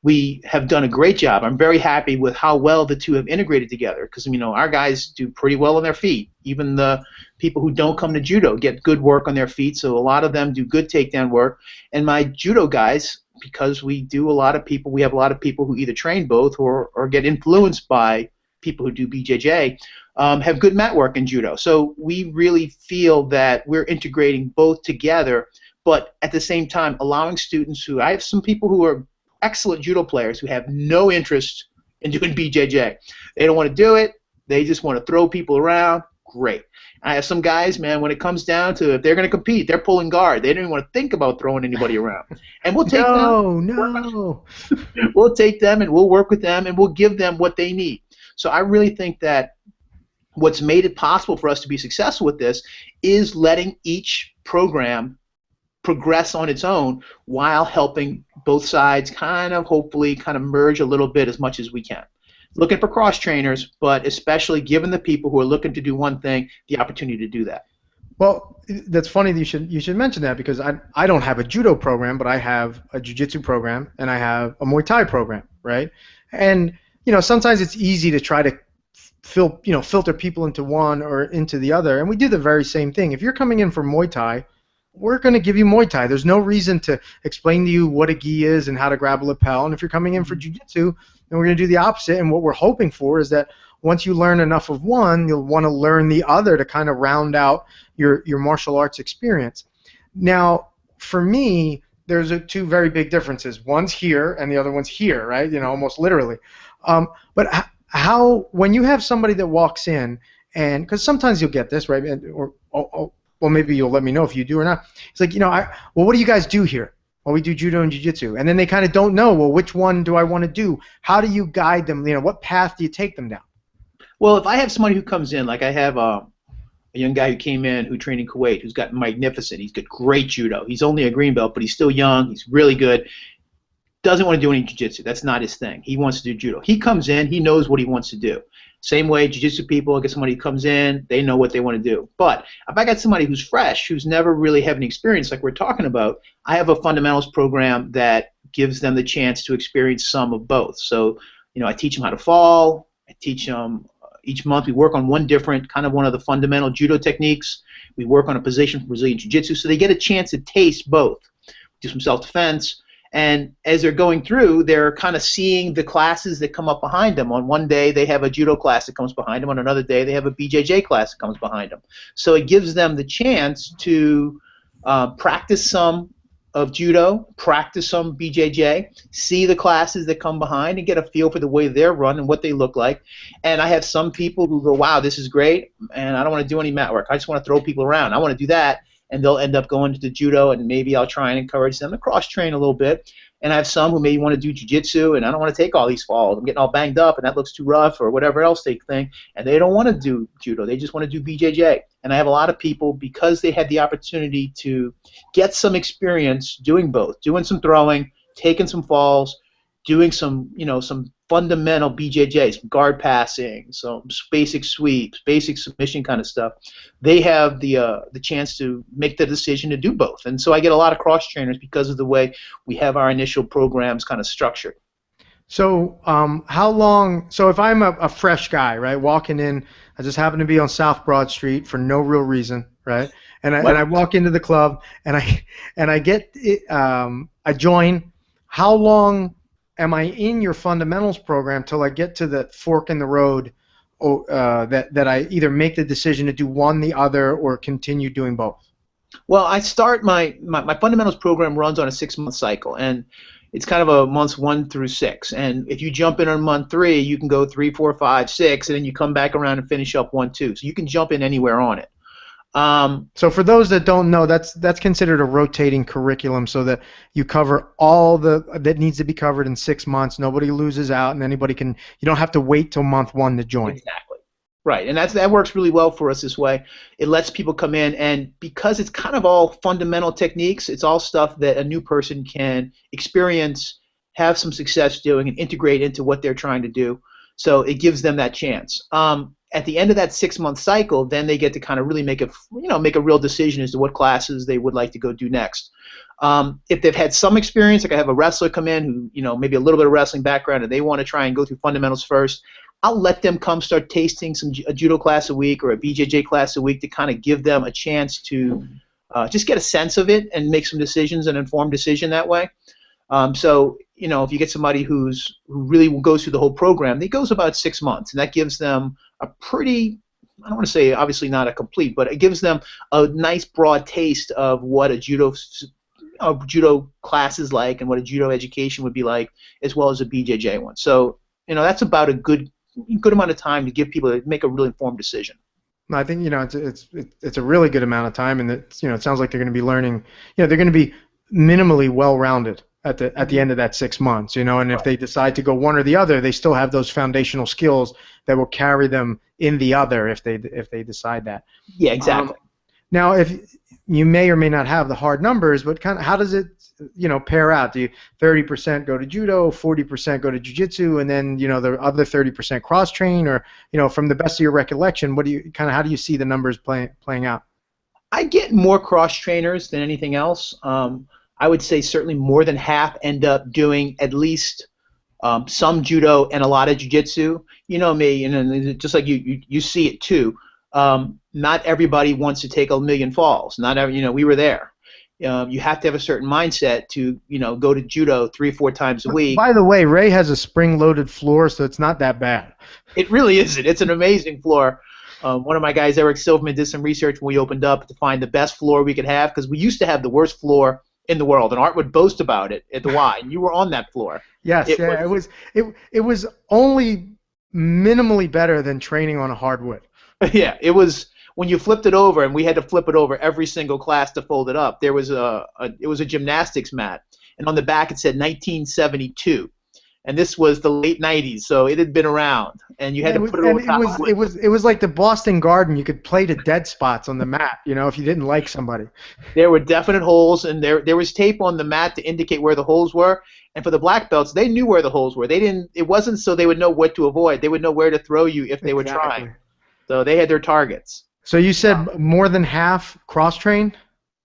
We have done a great job. I'm very happy with how well the two have integrated together because our guys do pretty well on their feet. Even the people who don't come to judo get good work on their feet, so a lot of them do good takedown work. And my judo guys, because we have a lot of people who either train both or get influenced by people who do BJJ, have good mat work in judo. So we really feel that we're integrating both together, but at the same time allowing students I have some people who are excellent judo players who have no interest in doing BJJ. They don't want to do it. They just want to throw people around. Great. I have some guys, man, when it comes down to if they're going to compete, they're pulling guard. They don't even want to think about throwing anybody around. And we'll take them. We'll take them and we'll work with them and we'll give them what they need. So I really think that what's made it possible for us to be successful with this is letting each program progress on its own while helping both sides hopefully merge a little bit as much as we can. Looking for cross trainers, but especially giving the people who are looking to do one thing the opportunity to do that. Well, that's funny that you should mention that because I don't have a judo program, but I have a jiu-jitsu program and I have a Muay Thai program, right? And sometimes it's easy to try to filter people into one or into the other, and we do the very same thing. If you're coming in for Muay Thai, we're going to give you Muay Thai. There's no reason to explain to you what a gi is and how to grab a lapel. And if you're coming in for jiu-jitsu, then we're going to do the opposite. And what we're hoping for is that once you learn enough of one, you'll want to learn the other to kind of round out your martial arts experience. Now, for me, there's two very big differences. One's here and the other one's here, right? Almost literally. But how when you have somebody that walks in, and because sometimes you'll get this, right? Well, maybe you'll let me know if you do or not. It's like, well, what do you guys do here? Well, we do judo and jiu-jitsu. And then they kind of don't know, well, which one do I want to do? How do you guide them? What path do you take them down? Well, if I have somebody who comes in, like I have a young guy who came in who trained in Kuwait who's got magnificent. He's got great judo. He's only a green belt, but he's still young. He's really good. Doesn't want to do any jiu-jitsu. That's not his thing. He wants to do judo. He comes in. He knows what he wants to do. Same way, jiu-jitsu people, I get somebody who comes in, they know what they want to do. But if I got somebody who's fresh, who's never really had any experience like we're talking about, I have a fundamentals program that gives them the chance to experience some of both. So, I teach them how to fall. I teach them each month we work on one different, one of the fundamental judo techniques. We work on a position for Brazilian Jiu-Jitsu, so they get a chance to taste both. Do some self-defense. And as they're going through, they're kind of seeing the classes that come up behind them. On one day, they have a judo class that comes behind them. On another day, they have a BJJ class that comes behind them. So it gives them the chance to practice some of judo, practice some BJJ, see the classes that come behind, and get a feel for the way they're run and what they look like. And I have some people who go, wow, this is great, and I don't want to do any mat work. I just want to throw people around. I want to do that, and they'll end up going to the judo, and maybe I'll try and encourage them to cross-train a little bit. And I have some who maybe want to do jiu-jitsu, and I don't want to take all these falls. I'm getting all banged up, and that looks too rough, or whatever else they think, and they don't want to do judo. They just want to do BJJ. And I have a lot of people, because they had the opportunity to get some experience doing both, doing some throwing, taking some falls, doing some, some fundamental BJJ, some guard passing, some basic sweeps, basic submission kind of stuff. They have the chance to make the decision to do both. And so I get a lot of cross trainers because of the way we have our initial programs kind of structured. So how long, so if I'm a fresh guy, right, walking in, I just happen to be on South Broad Street for no real reason, right, and I walk into the club and I join, how long am I in your fundamentals program till I get to the fork in the road, that I either make the decision to do one, the other, or continue doing both? Well, I start my fundamentals program runs on a 6-month cycle, and it's kind of a months 1 through 6. And if you jump in on month 3, you can go 3, 4, 5, 6, and then you come back around and finish up 1, 2. So you can jump in anywhere on it. So for those that don't know, that's considered a rotating curriculum, so that you cover all that needs to be covered in 6 months. Nobody loses out, and you don't have to wait till month 1 to join. Exactly. Right, and that works really well for us this way. It lets people come in, and because it's kind of all fundamental techniques, it's all stuff that a new person can experience, have some success doing, and integrate into what they're trying to do. So it gives them that chance. At the end of that 6-month cycle, then they get to kind of really make a real decision as to what classes they would like to go do next. If they've had some experience, like I have a wrestler come in who, maybe a little bit of wrestling background, and they want to try and go through fundamentals first, I'll let them come start tasting a judo class a week or a BJJ class a week to kind of give them a chance to just get a sense of it and make some decisions, an informed decision that way. So, if you get somebody who really goes through the whole program, it goes about 6 months, and that gives them a pretty, I don't want to say obviously not a complete, but it gives them a nice broad taste of what a judo class is like and what a judo education would be like, as well as a BJJ one. So, that's about a good amount of time to give people to make a really informed decision. I think it's a really good amount of time, and it sounds like they're going to be learning. They're going to be minimally well-rounded at the end of that 6 months. And if they decide to go one or the other, they still have those foundational skills that will carry them in the other if they decide that. Yeah, exactly. Now, if you may or may not have the hard numbers, but kind of how does it pair out? Do you 30% go to judo, 40% go to jiu-jitsu, and then the other 30% cross train, or from the best of your recollection, how do you see the numbers playing out? I get more cross trainers than anything else. I would say certainly more than half end up doing at least some judo and a lot of jiu-jitsu. You know me, and just like you see it too. Not everybody wants to take a million falls. Not every, we were there. You have to have a certain mindset to, go to judo 3 or 4 times a week. By the way, Ray has a spring-loaded floor, so it's not that bad. It really isn't. It's an amazing floor. One of my guys, Eric Silverman, did some research when we opened up to find the best floor we could have, because we used to have the worst floor in the world, and Art would boast about it at the Y, and you were on that floor. Yes, it was only minimally better than training on a hardwood. Yeah, it was. When you flipped it over, and we had to flip it over every single class to fold it up, there was it was a gymnastics mat, and on the back it said 1972, and this was the late 90s, so it had been around, and you had to put it over top. It was like the Boston Garden. You could play to dead spots on the mat, if you didn't like somebody. There were definite holes, and there was tape on the mat to indicate where the holes were. And for the black belts, they knew where the holes were. It wasn't so they would know what to avoid. They would know where to throw you if they were trying. So they had their targets. So you said more than half cross-train?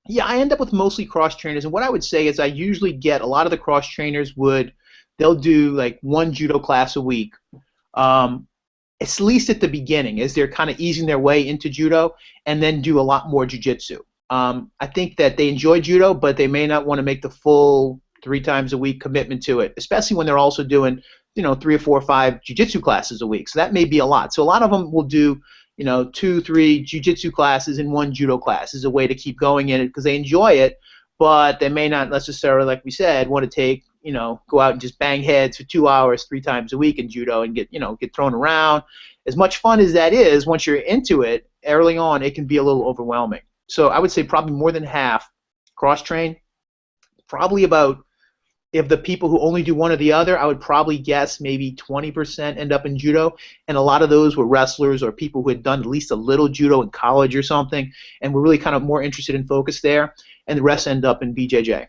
Yeah, I end up with mostly cross-trainers. And what I would say is I usually get a lot of the cross-trainers they'll do like 1 judo class a week, at least at the beginning, as they're kind of easing their way into judo, and then do a lot more jiu-jitsu. I think that they enjoy judo, but they may not want to make the full 3 times a week commitment to it, especially when they're also doing 3 or 4 or 5 jiu-jitsu classes a week. So that may be a lot. So a lot of them will do 2, 3 jiu-jitsu classes and 1 judo class as a way to keep going in it because they enjoy it, but they may not necessarily, like we said, want to take, go out and just bang heads for 2 hours 3 times a week in judo and get thrown around. As much fun as that is, once you're into it, early on, it can be a little overwhelming. So I would say probably more than half cross-train. Probably about, if the people who only do one or the other, I would probably guess maybe 20% end up in judo, and a lot of those were wrestlers or people who had done at least a little judo in college or something, and were really kind of more interested in focus there, and the rest end up in BJJ.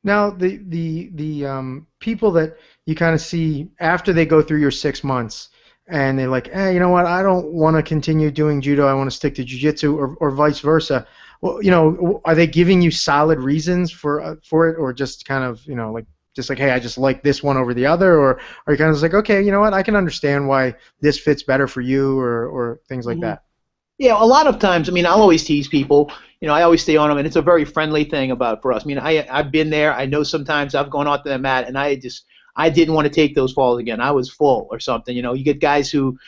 Now, the people that you kind of see after they go through your 6 months, and they're like, you know what, I don't want to continue doing judo, I want to stick to jiu-jitsu, or vice versa. Well, are they giving you solid reasons for it, or just kind of, hey, I just like this one over the other, or are you kind of just like, okay, you know what, I can understand why this fits better for you, or things like that? Yeah, a lot of times, I'll always tease people. I always stay on them, and it's a very friendly thing for us. I've been there. I know sometimes I've gone out to the mat, and I didn't want to take those falls again. I was full or something. You get guys who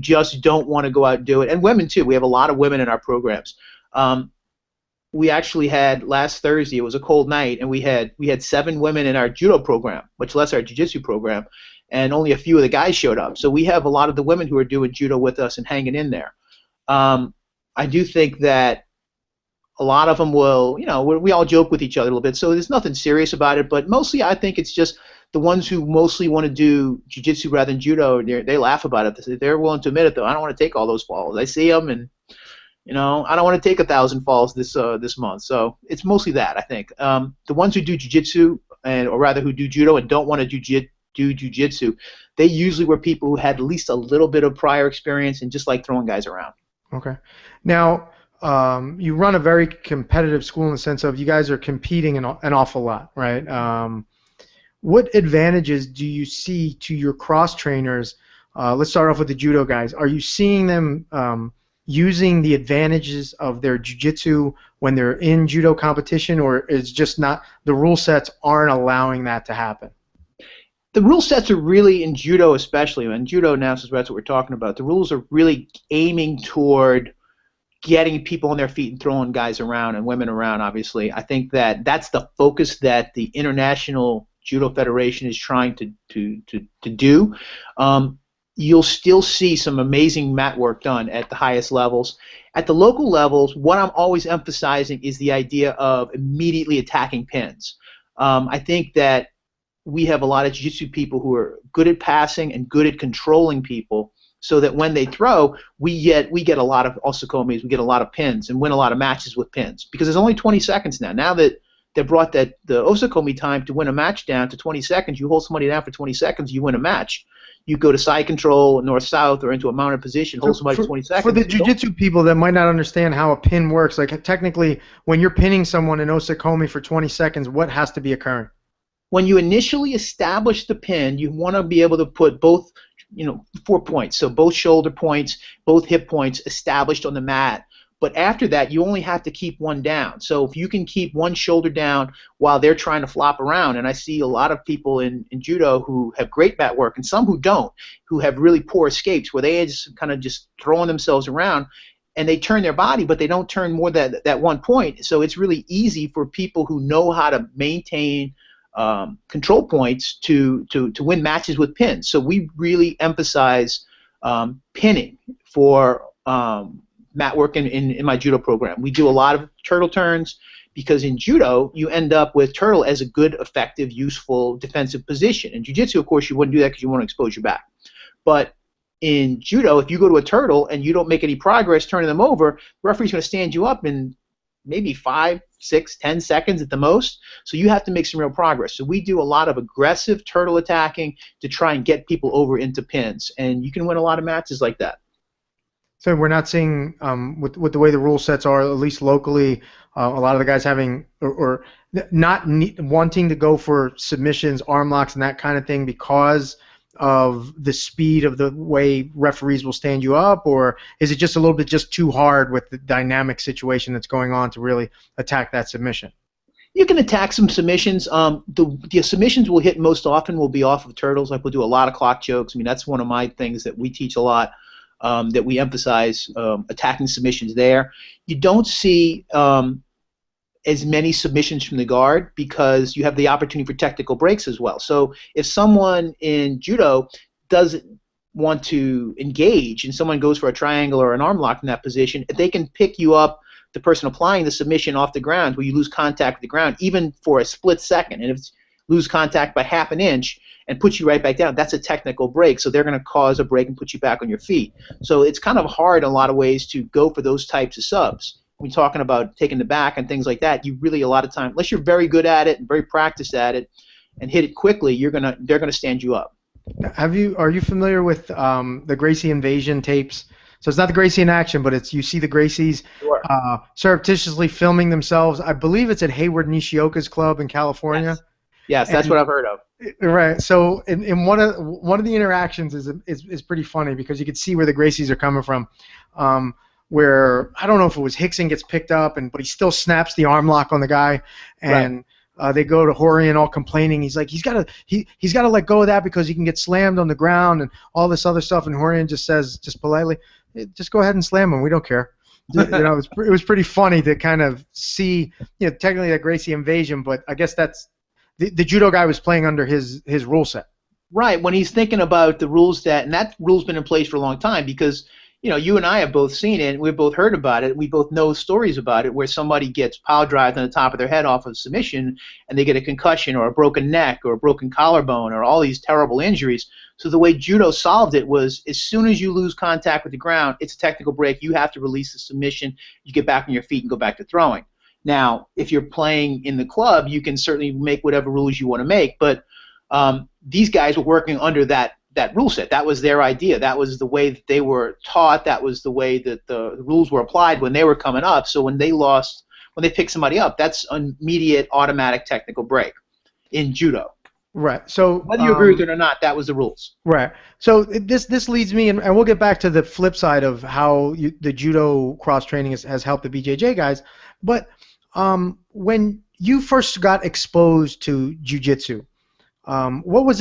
just don't want to go out and do it, and women too. We have a lot of women in our programs. We actually had last Thursday. It was a cold night, and we had 7 women in our judo program, much less our jiu-jitsu program, and only a few of the guys showed up. So we have a lot of the women who are doing judo with us and hanging in there. I do think that a lot of them will, we all joke with each other a little bit, so there's nothing serious about it, but mostly I think it's just the ones who mostly want to do jiu-jitsu rather than judo, they laugh about it. They're willing to admit it, though. I don't want to take all those falls. I see them, and, I don't want to take 1,000 falls this month. So it's mostly that, I think. The ones who do jiu-jitsu, or rather who do judo and don't want to do jiu-jitsu, they usually were people who had at least a little bit of prior experience and just like throwing guys around. Okay. Now, you run a very competitive school in the sense of you guys are competing an awful lot, right? What advantages do you see to your cross trainers? Let's start off with the judo guys. Are you seeing them using the advantages of their jiu-jitsu when they're in judo competition, or is just not, the rule sets aren't allowing that to happen? The rule sets are really, in judo especially, and judo now, since that's what we're talking about, the rules are really aiming toward getting people on their feet and throwing guys around and women around, obviously. I think that that's the focus that the International Judo Federation is trying to do. You'll still see some amazing mat work done at the highest levels. At the local levels, what I'm always emphasizing is the idea of immediately attacking pins. I think that we have a lot of jiu-jitsu people who are good at passing and good at controlling people, so that when they throw, we get a lot of osagames, we get a lot of pins, and win a lot of matches with pins. Because there's only 20 seconds now. Now that they brought the osagame time to win a match down to 20 seconds, you hold somebody down for 20 seconds, you win a match. You go to side control, north-south, or into a mounted position, hold somebody for 20 seconds. For the jiu-jitsu people that might not understand how a pin works, like technically, when you're pinning someone in osagame for 20 seconds, what has to be occurring? When you initially establish the pin, you want to be able to put both, 4 points, so both shoulder points, both hip points established on the mat. But after that, you only have to keep one down. So if you can keep one shoulder down while they're trying to flop around, and I see a lot of people in judo who have great mat work, and some who don't, who have really poor escapes, where they just kind of just throwing themselves around, and they turn their body, but they don't turn more than that 1 point. So it's really easy for people who know how to maintain control points to win matches with pins. So we really emphasize pinning for mat work in my judo program. We do a lot of turtle turns, because in judo you end up with turtle as a good, effective, useful defensive position. In jiu-jitsu, of course, you wouldn't do that because you want to expose your back. But in judo, if you go to a turtle and you don't make any progress turning them over, the referee's going to stand you up in maybe 5, 6, 10 seconds at the most. So you have to make some real progress. So we do a lot of aggressive turtle attacking to try and get people over into pins, and you can win a lot of matches like that. So we're not seeing, with the way the rule sets are, at least locally, a lot of the guys having or not wanting to go for submissions, arm locks, and that kind of thing because of the speed of the way referees will stand you up, or is it just a little bit just too hard with the dynamic situation that's going on to really attack that submission? You can attack some submissions. The submissions we'll hit most often will be off of turtles. Like we'll do a lot of clock chokes. I mean, that's one of my things that we teach a lot, that we emphasize attacking submissions there. You don't see as many submissions from the guard because you have the opportunity for technical breaks as well. So if someone in judo doesn't want to engage and someone goes for a triangle or an arm lock in that position, they can pick you up, the person applying the submission, off the ground where you lose contact with the ground even for a split second. And if it's lose contact by half an inch and put you right back down, that's a technical break. So they're going to cause a break and put you back on your feet. So it's kind of hard in a lot of ways to go for those types of subs. When you're talking about taking the back and things like that, you really, a lot of time, unless you're very good at it and very practiced at it and hit it quickly, they're gonna stand you up. Are you familiar with the Gracie Invasion tapes? So it's not the Gracie in action, but you see the Gracies Sure. surreptitiously filming themselves. I believe it's at Hayward Nishioka's club in California. Yes, that's what I've heard of. Right. So in one of the interactions is pretty funny because you can see where the Gracies are coming from. Where I don't know if it was Huxen gets picked up, but he still snaps the arm lock on the guy, and they go to Horian all complaining. He's like, he's got to let go of that because he can get slammed on the ground and all this other stuff. And Horian just says, just politely, just go ahead and slam him. We don't care. You know, it was pretty funny to kind of see, technically that Gracie Invasion, but I guess that's the judo guy was playing under his rule set. Right. When he's thinking about the rules and that rule's been in place for a long time because you and I have both seen it, and we've both heard about it. We both know stories about it where somebody gets pile drived on the top of their head off of submission, and they get a concussion or a broken neck or a broken collarbone or all these terrible injuries. So the way judo solved it was as soon as you lose contact with the ground, it's a technical break. You have to release the submission. You get back on your feet and go back to throwing. Now, if you're playing in the club, you can certainly make whatever rules you want to make, but these guys were working under that rule set. That was their idea. That was the way that they were taught. That was the way that the rules were applied when they were coming up. So when they picked somebody up, that's an immediate automatic technical break in judo. Right. So whether you agree with it or not, that was the rules. Right. So this leads me, and we'll get back to the flip side of how the judo cross training has helped the BJJ guys. But when you first got exposed to jiu-jitsu, what was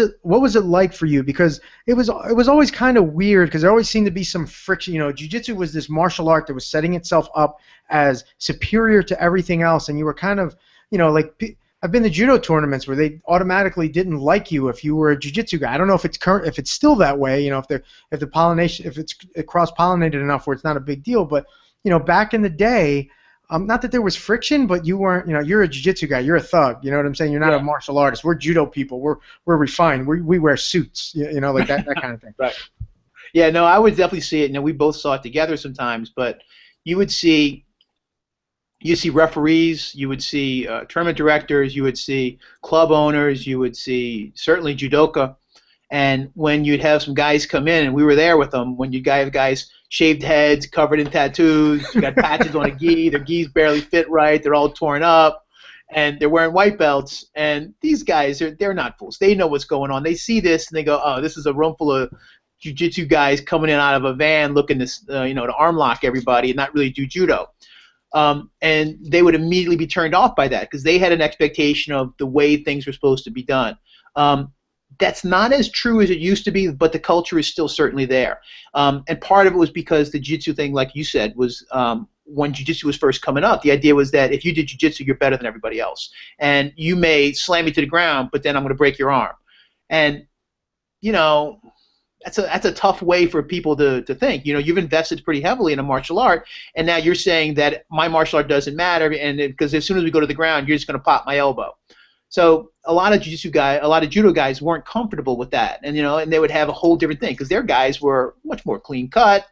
it like for you? Because it was always kind of weird because there always seemed to be some friction. Jiu-jitsu was this martial art that was setting itself up as superior to everything else, and you were kind of, like I've been to judo tournaments where they automatically didn't like you if you were a jiu-jitsu guy. I don't know if it's still that way. If it's cross-pollinated enough where it's not a big deal. But back in the day. Not that there was friction, but you weren't, you're a jiu-jitsu guy, you're a thug, you know what I'm saying? You're not a martial artist. We're judo people. We're refined. We wear suits, like that kind of thing. Right. Yeah, no, I would definitely see it. We both saw it together sometimes, but you see referees, you would see tournament directors, you would see club owners, you would see certainly judoka. And when you'd have some guys come in, and we were there with them, when you have guys shaved heads, covered in tattoos, you got patches on a gi, their gis barely fit right, they're all torn up, and they're wearing white belts. And these guys, they're not fools. They know what's going on. They see this, and they go, oh, this is a room full of jiu-jitsu guys coming in out of a van looking to arm lock everybody and not really do judo. And they would immediately be turned off by that because they had an expectation of the way things were supposed to be done. That's not as true as it used to be, but the culture is still certainly there. And part of it was because the jiu-jitsu thing, like you said, was when jiu-jitsu was first coming up, the idea was that if you did jiu-jitsu, you're better than everybody else. And you may slam me to the ground, but then I'm going to break your arm. And, that's a tough way for people to think. You've invested pretty heavily in a martial art, and now you're saying that my martial art doesn't matter, and because as soon as we go to the ground, you're just going to pop my elbow. So a lot of judo guys weren't comfortable with that, and and they would have a whole different thing because their guys were much more clean cut.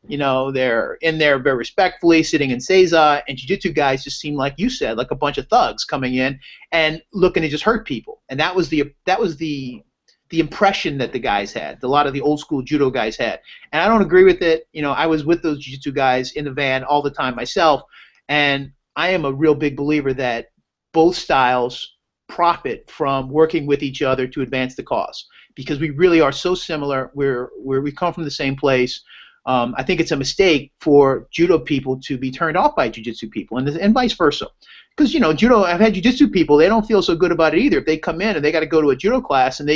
They're in there very respectfully, sitting in seiza, and jiu-jitsu guys just seemed like you said, like a bunch of thugs coming in and looking to just hurt people, and that was the impression that the guys had. A lot of the old school judo guys had, and I don't agree with it. I was with those jiu-jitsu guys in the van all the time myself, and I am a real big believer that both styles profit from working with each other to advance the cause because we really are so similar. We come from the same place. I think it's a mistake for judo people to be turned off by jiu-jitsu people and vice versa. Because judo, I've had jiu-jitsu people, they don't feel so good about it either. If they come in and they got to go to a judo class and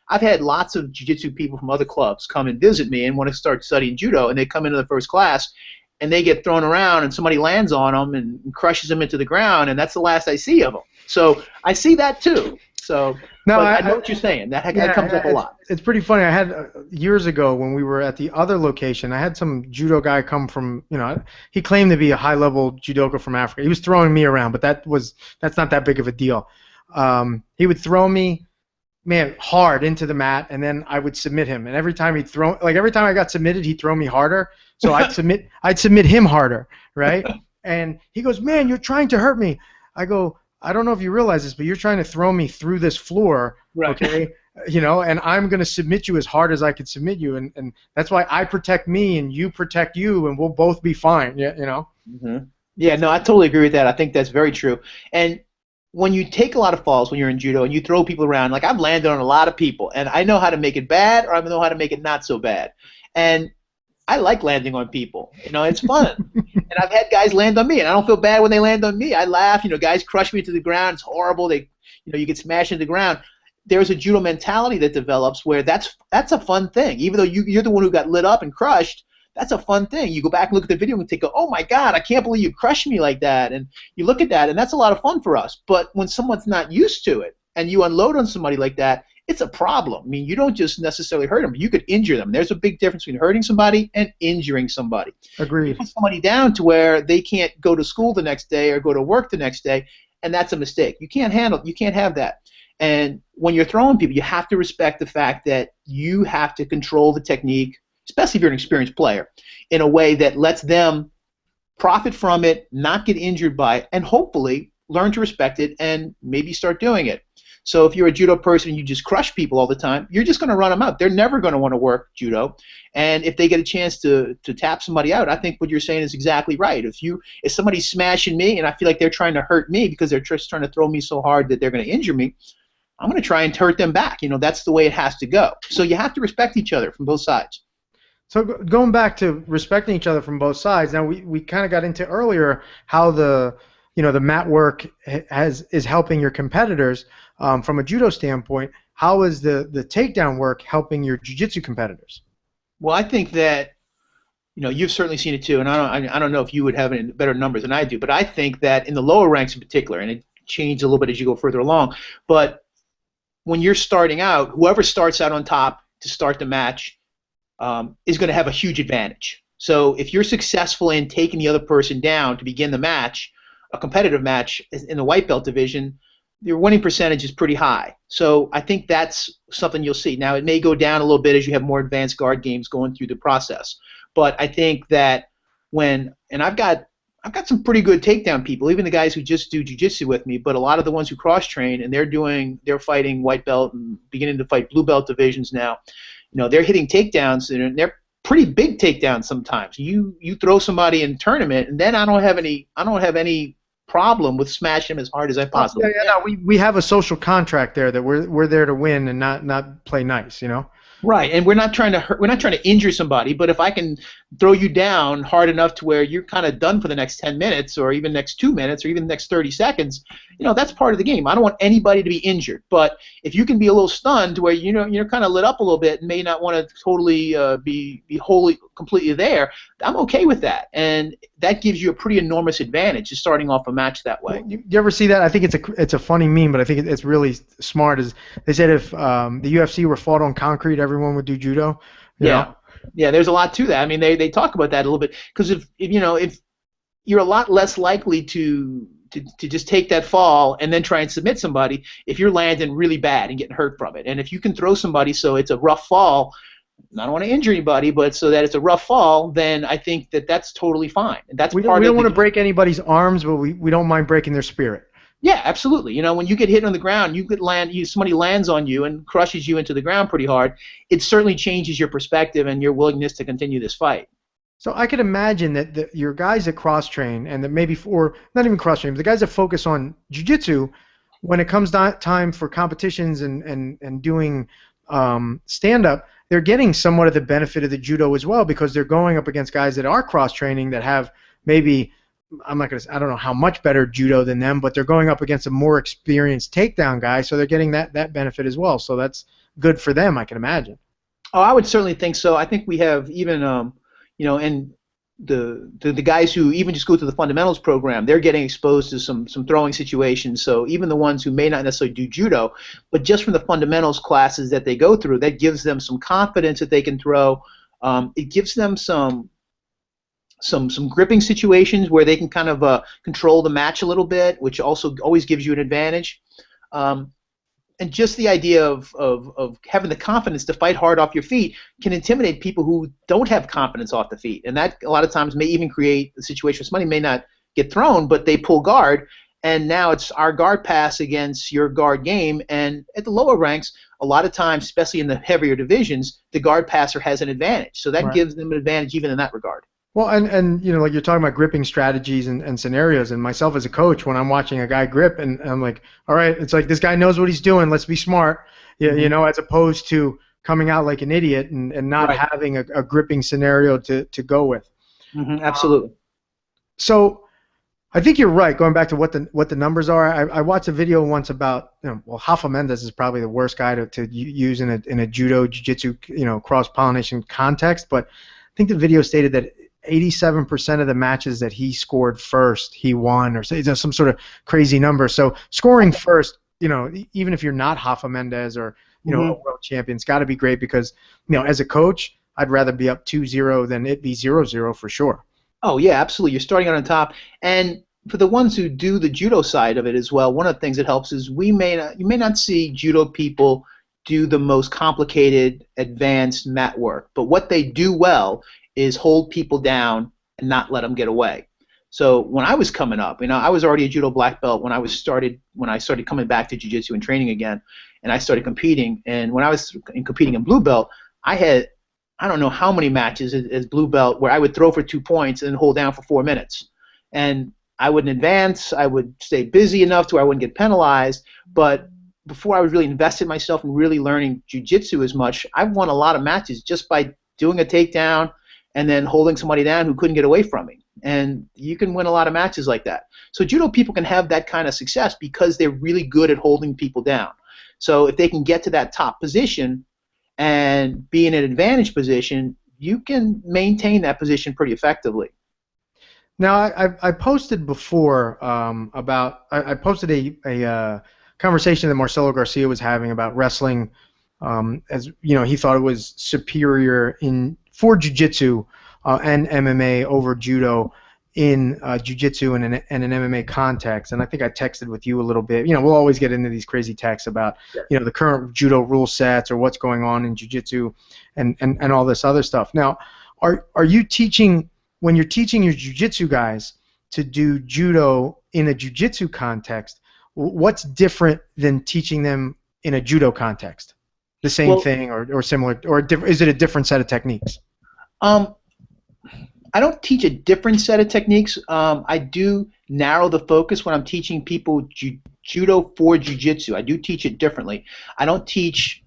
I've had lots of jiu-jitsu people from other clubs come and visit me and want to start studying judo, and they come into the first class and they get thrown around, and somebody lands on them and crushes them into the ground, and that's the last I see of them. So I see that too. So, no, but I know what you're saying. That comes up a lot. It's pretty funny. I had years ago when we were at the other location, I had some judo guy come from, he claimed to be a high-level judoka from Africa. He was throwing me around, but that's not that big of a deal. He would throw me, man, hard into the mat, and then I would submit him. And every time every time I got submitted, he'd throw me harder. So I'd submit him harder, right? And he goes, "Man, you're trying to hurt me." I go, "I don't know if you realize this, but you're trying to throw me through this floor, right. Okay? And I'm going to submit you as hard as I can submit you, and that's why I protect me and you protect you, and we'll both be fine." Mm-hmm. Yeah, no, I totally agree with that. I think that's very true. And when you take a lot of falls when you're in judo and you throw people around, like I've landed on a lot of people, and I know how to make it bad or I know how to make it not so bad. And I like landing on people. It's fun. And I've had guys land on me, and I don't feel bad when they land on me. I laugh. Guys crush me to the ground. It's horrible. You get smashed into the ground. There's a judo mentality that develops where that's a fun thing. Even though you're the one who got lit up and crushed, that's a fun thing. You go back and look at the video and think, "Oh my God, I can't believe you crushed me like that." And you look at that, and that's a lot of fun for us. But when someone's not used to it, and you unload on somebody like that, it's a problem. I mean, you don't just necessarily hurt them. You could injure them. There's a big difference between hurting somebody and injuring somebody. Agreed. You put somebody down to where they can't go to school the next day or go to work the next day, and that's a mistake. You can't have that. And when you're throwing people, you have to respect the fact that you have to control the technique, especially if you're an experienced player, in a way that lets them profit from it, not get injured by it, and hopefully learn to respect it and maybe start doing it. So if you're a judo person and you just crush people all the time, you're just going to run them out. They're never going to want to work judo. And if they get a chance to tap somebody out, I think what you're saying is exactly right. If somebody's smashing me and I feel like they're trying to hurt me because they're just trying to throw me so hard that they're going to injure me, I'm going to try and hurt them back. That's the way it has to go. So you have to respect each other from both sides. So going back to respecting each other from both sides, now we kind of got into earlier how the mat work is helping your competitors from a judo standpoint. How is the takedown work helping your jiu-jitsu competitors? Well, I think that you've certainly seen it too, and I don't know if you would have any better numbers than I do, but I think that in the lower ranks in particular, and it changes a little bit as you go further along, but when you're starting out, whoever starts out on top to start the match is going to have a huge advantage. So if you're successful in taking the other person down to begin the match, a competitive match in the white belt division, your winning percentage is pretty high. So I think that's something you'll see. Now, it may go down a little bit as you have more advanced guard games going through the process. But I think that and I've got some pretty good takedown people, even the guys who just do jiu-jitsu with me, but a lot of the ones who cross-train and they're fighting white belt and beginning to fight blue belt divisions now, they're hitting takedowns, and they're pretty big takedowns sometimes. You throw somebody in a tournament, and then I don't have any problem with smashing them as hard as I possibly can. No, we have a social contract there that we're there to win and not play nice, Right, and we're not trying to injure somebody, but if I can throw you down hard enough to where you're kind of done for the next 10 minutes or even next 2 minutes or even the next 30 seconds, that's part of the game. I don't want anybody to be injured, but if you can be a little stunned to where you're kind of lit up a little bit and may not want to totally be wholly completely there, I'm okay with that, and that gives you a pretty enormous advantage just starting off a match that way. You ever see that? I think it's a funny meme, but I think it's really smart. Is they said if the UFC were fought on concrete, everyone would do judo. You know? Yeah, there's a lot to that. I mean, they talk about that a little bit because if you're a lot less likely to just take that fall and then try and submit somebody if you're landing really bad and getting hurt from it. And if you can throw somebody so it's a rough fall, I don't want to injure anybody, but so that it's a rough fall, then I think that's totally fine. And that's we don't want to break anybody's arms, but we don't mind breaking their spirit. Yeah, absolutely. When you get hit on the ground, somebody lands on you and crushes you into the ground pretty hard, it certainly changes your perspective and your willingness to continue this fight. So I could imagine that your guys that cross-train and that maybe not even cross-train, but the guys that focus on jiu-jitsu, when it comes time for competitions and doing stand-up, they're getting somewhat of the benefit of the judo as well because they're going up against guys that are cross-training that have maybe, I don't know how much better judo than them, but they're going up against a more experienced takedown guy, so they're getting that benefit as well. So that's good for them, I can imagine. Oh, I would certainly think so. I think we have even, and the guys who even just go through the fundamentals program, they're getting exposed to some throwing situations. So even the ones who may not necessarily do judo, but just from the fundamentals classes that they go through, that gives them some confidence that they can throw. It gives them some gripping situations where they can kind of control the match a little bit, which also always gives you an advantage. And just the idea of having the confidence to fight hard off your feet can intimidate people who don't have confidence off the feet. And that a lot of times may even create a situation where somebody may not get thrown, but they pull guard, and now it's our guard pass against your guard game. And at the lower ranks, a lot of times, especially in the heavier divisions, the guard passer has an advantage. So that Right. gives them an advantage even in that regard. Well, and you know, like you're talking about gripping strategies and scenarios, and myself as a coach, when I'm watching a guy grip, and I'm like, all right, it's like this guy knows what he's doing. Let's be smart, you know, as opposed to coming out like an idiot and not Right. having a gripping scenario to go with. Absolutely. So I think you're right. Going back to what the numbers are, I watched a video once about, you know, well, Rafa Mendes is probably the worst guy to use in a judo, jiu-jitsu, you know, cross-pollination context, but I think the video stated that 87% of the matches that he scored first, he won, or some sort of crazy number. So scoring first, you know, even if you're not Rafa Mendes or, you know, a world champion, it's got to be great because, you know, as a coach, I'd rather be up 2-0 than it be 0-0 for sure. Oh, yeah, absolutely. You're starting out on top. And for the ones who do the judo side of it as well, one of the things that helps is you may not see judo people do the most complicated, advanced mat work. But what they do well is hold people down and not let them get away. So when I was coming up, you know, I was already a judo black belt when I started coming back to jiu-jitsu and training again, and I started competing. And when I was competing in blue belt, I had, I don't know how many matches as blue belt where I would throw for 2 points and hold down for 4 minutes. And I wouldn't advance. I would stay busy enough to where I wouldn't get penalized. But before I was really invested myself in really learning jiu-jitsu as much, I won a lot of matches just by doing a takedown and then holding somebody down who couldn't get away from me. And you can win a lot of matches like that. So judo people can have that kind of success because they're really good at holding people down. So if they can get to that top position and be in an advantage position, you can maintain that position pretty effectively. Now, I posted before I posted a conversation that Marcelo Garcia was having about wrestling, as you know, he thought it was superior for jiu-jitsu and MMA over judo in jiu-jitsu and an MMA context. And I think I texted with you a little bit. You know, we'll always get into these crazy texts about, you know, the current judo rule sets or what's going on in jiu-jitsu and all this other stuff. Now, are you teaching, when you're teaching your jiu-jitsu guys to do judo in a jiu-jitsu context, what's different than teaching them in a judo context? The same thing or similar, or is it a different set of techniques? I don't teach a different set of techniques. I do narrow the focus when I'm teaching people judo for jiu-jitsu. I do teach it differently. I don't teach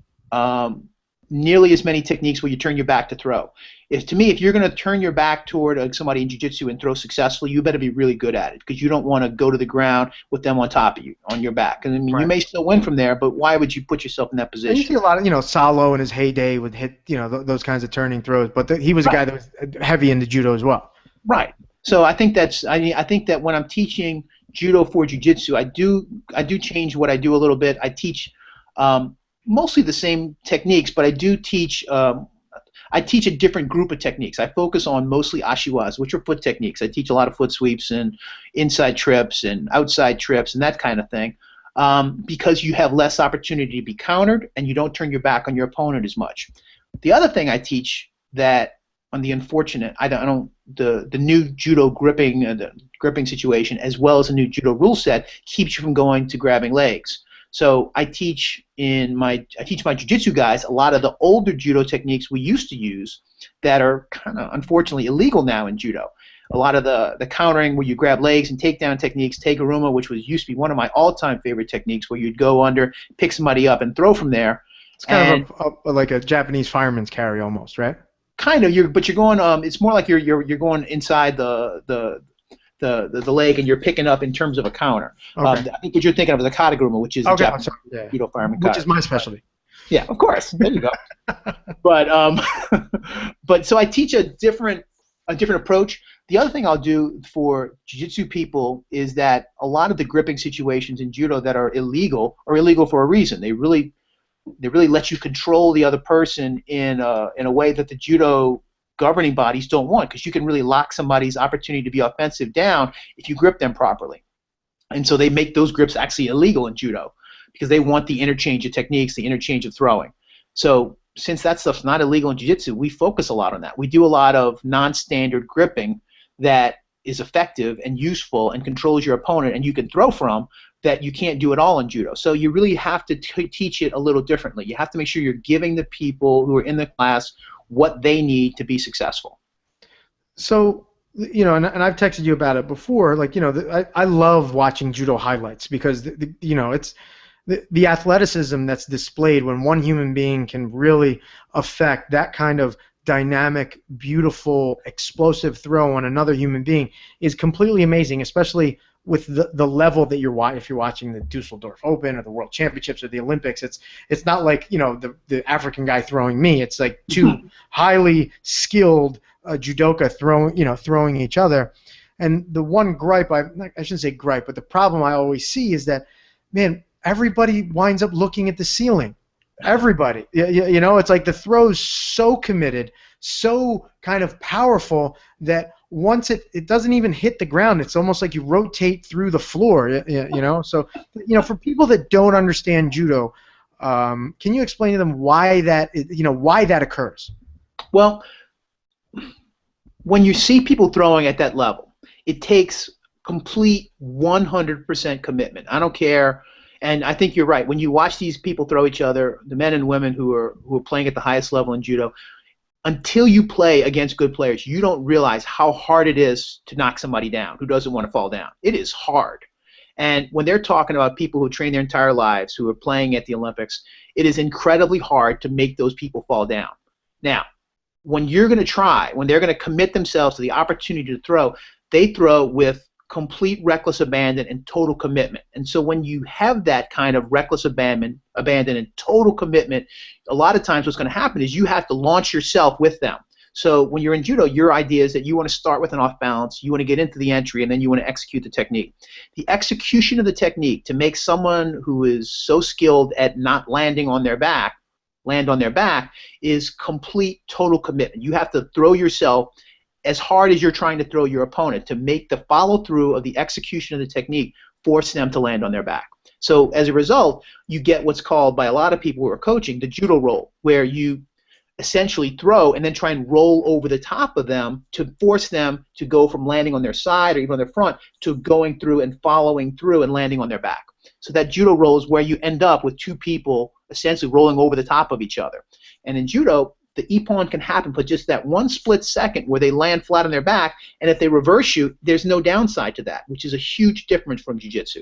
nearly as many techniques where you turn your back to throw. To me, if you're going to turn your back toward somebody in jiu-jitsu and throw successfully, you better be really good at it because you don't want to go to the ground with them on top of you, on your back. And I mean, you may still win from there, but why would you put yourself in that position? And you see a lot of, you know, Salo in his heyday would hit, you know, those kinds of turning throws, but he was a guy that was heavy into judo as well. Right. So I think I think that when I'm teaching judo for jiu-jitsu, I do change what I do a little bit. I teach mostly the same techniques, but I do teach I teach a different group of techniques. I focus on mostly ashiwas, which are foot techniques. I teach a lot of foot sweeps and inside trips and outside trips and that kind of thing, because you have less opportunity to be countered and you don't turn your back on your opponent as much. The other thing I teach that on the unfortunate, the new judo gripping situation, as well as a new judo rule set, keeps you from going to grabbing legs. So I teach my jiu-jitsu guys a lot of the older judo techniques we used to use that are kind of unfortunately illegal now in judo. A lot of the countering where you grab legs and takedown techniques, Teguruma, which used to be one of my all-time favorite techniques, where you'd go under, pick somebody up, and throw from there. It's kind of like a Japanese fireman's carry almost, right? Kind of, but you're going. It's more like you're going inside the leg and you're picking up in terms of a counter. Okay. I think what you're thinking of is a kataguruma, which is Japanese judo fireman. Which is my specialty. Yeah, of course. There you go. But so I teach a different a different approach. The other thing I'll do for jiu-jitsu people is that a lot of the gripping situations in judo that are illegal for a reason. They really let you control the other person in a way that the judo governing bodies don't want, because you can really lock somebody's opportunity to be offensive down if you grip them properly. And so they make those grips actually illegal in judo because they want the interchange of techniques, the interchange of throwing. So since that stuff's not illegal in jiu-jitsu, we focus a lot on that. We do a lot of non-standard gripping that is effective and useful and controls your opponent and you can throw from, that you can't do at all in judo. So you really have to teach it a little differently. You have to make sure you're giving the people who are in the class what they need to be successful. So, you know, and I've texted you about it before. Like, you know, I love watching judo highlights because, you know, it's the athleticism that's displayed when one human being can really affect that kind of dynamic, beautiful, explosive throw on another human being is completely amazing, especially with the level that if you're watching the Dusseldorf Open or the World Championships or the Olympics. It's not like, you know, the African guy throwing me. It's like two highly skilled judoka throwing each other. And the one gripe, I shouldn't say gripe, but the problem I always see is that, man, everybody winds up looking at the ceiling. Everybody, you know, it's like the throw's so committed, so kind of powerful that once it doesn't even hit the ground, it's almost like you rotate through the floor, you know. So, you know, for people that don't understand judo, can you explain to them why that occurs? Well, when you see people throwing at that level, it takes complete 100% commitment. I don't care. And I think you're right. When you watch these people throw each other, the men and women who are playing at the highest level in judo, until you play against good players, you don't realize how hard it is to knock somebody down who doesn't want to fall down. It is hard. And when they're talking about people who train their entire lives, who are playing at the Olympics, it is incredibly hard to make those people fall down. Now, when they're going to commit themselves to the opportunity to throw, they throw with complete reckless abandon and total commitment. And so when you have that kind of reckless abandon and total commitment, a lot of times what's going to happen is you have to launch yourself with them. So when you're in judo, your idea is that you want to start with an off balance, you want to get into the entry, and then you want to execute the technique. The execution of the technique to make someone who is so skilled at not landing on their back, land on their back, is complete total commitment. You have to throw yourself as hard as you're trying to throw your opponent to make the follow-through of the execution of the technique force them to land on their back. So as a result, you get what's called by a lot of people who are coaching the judo roll, where you essentially throw and then try and roll over the top of them to force them to go from landing on their side or even on their front to going through and following through and landing on their back. So that judo roll is where you end up with two people essentially rolling over the top of each other. And in judo, the ippon can happen for just that one split second where they land flat on their back, and if they reverse shoot, there's no downside to that, which is a huge difference from jiu-jitsu.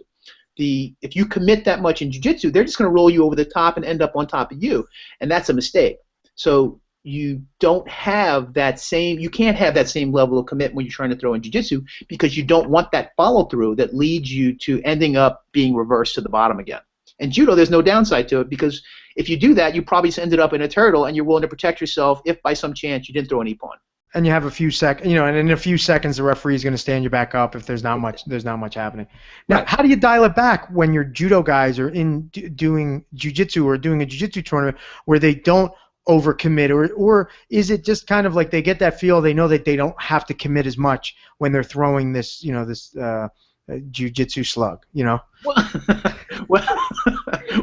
If you commit that much in jiu-jitsu, they're just going to roll you over the top and end up on top of you, and that's a mistake. So you can't have that same level of commitment when you're trying to throw in jiu-jitsu, because you don't want that follow-through that leads you to ending up being reversed to the bottom again. In judo, there's no downside to it, because if you do that, you probably just ended up in a turtle, and you're willing to protect yourself if by some chance you didn't throw an ippon. And you have a few seconds, you know, and in a few seconds the referee is going to stand you back up if there's not much happening. Now, Right. How do you dial it back when your judo guys are doing jiu-jitsu or doing a jiu-jitsu tournament where they don't overcommit, or is it just kind of like they get that feel, they know that they don't have to commit as much when they're throwing this, you know, this jiu-jitsu slug, you know?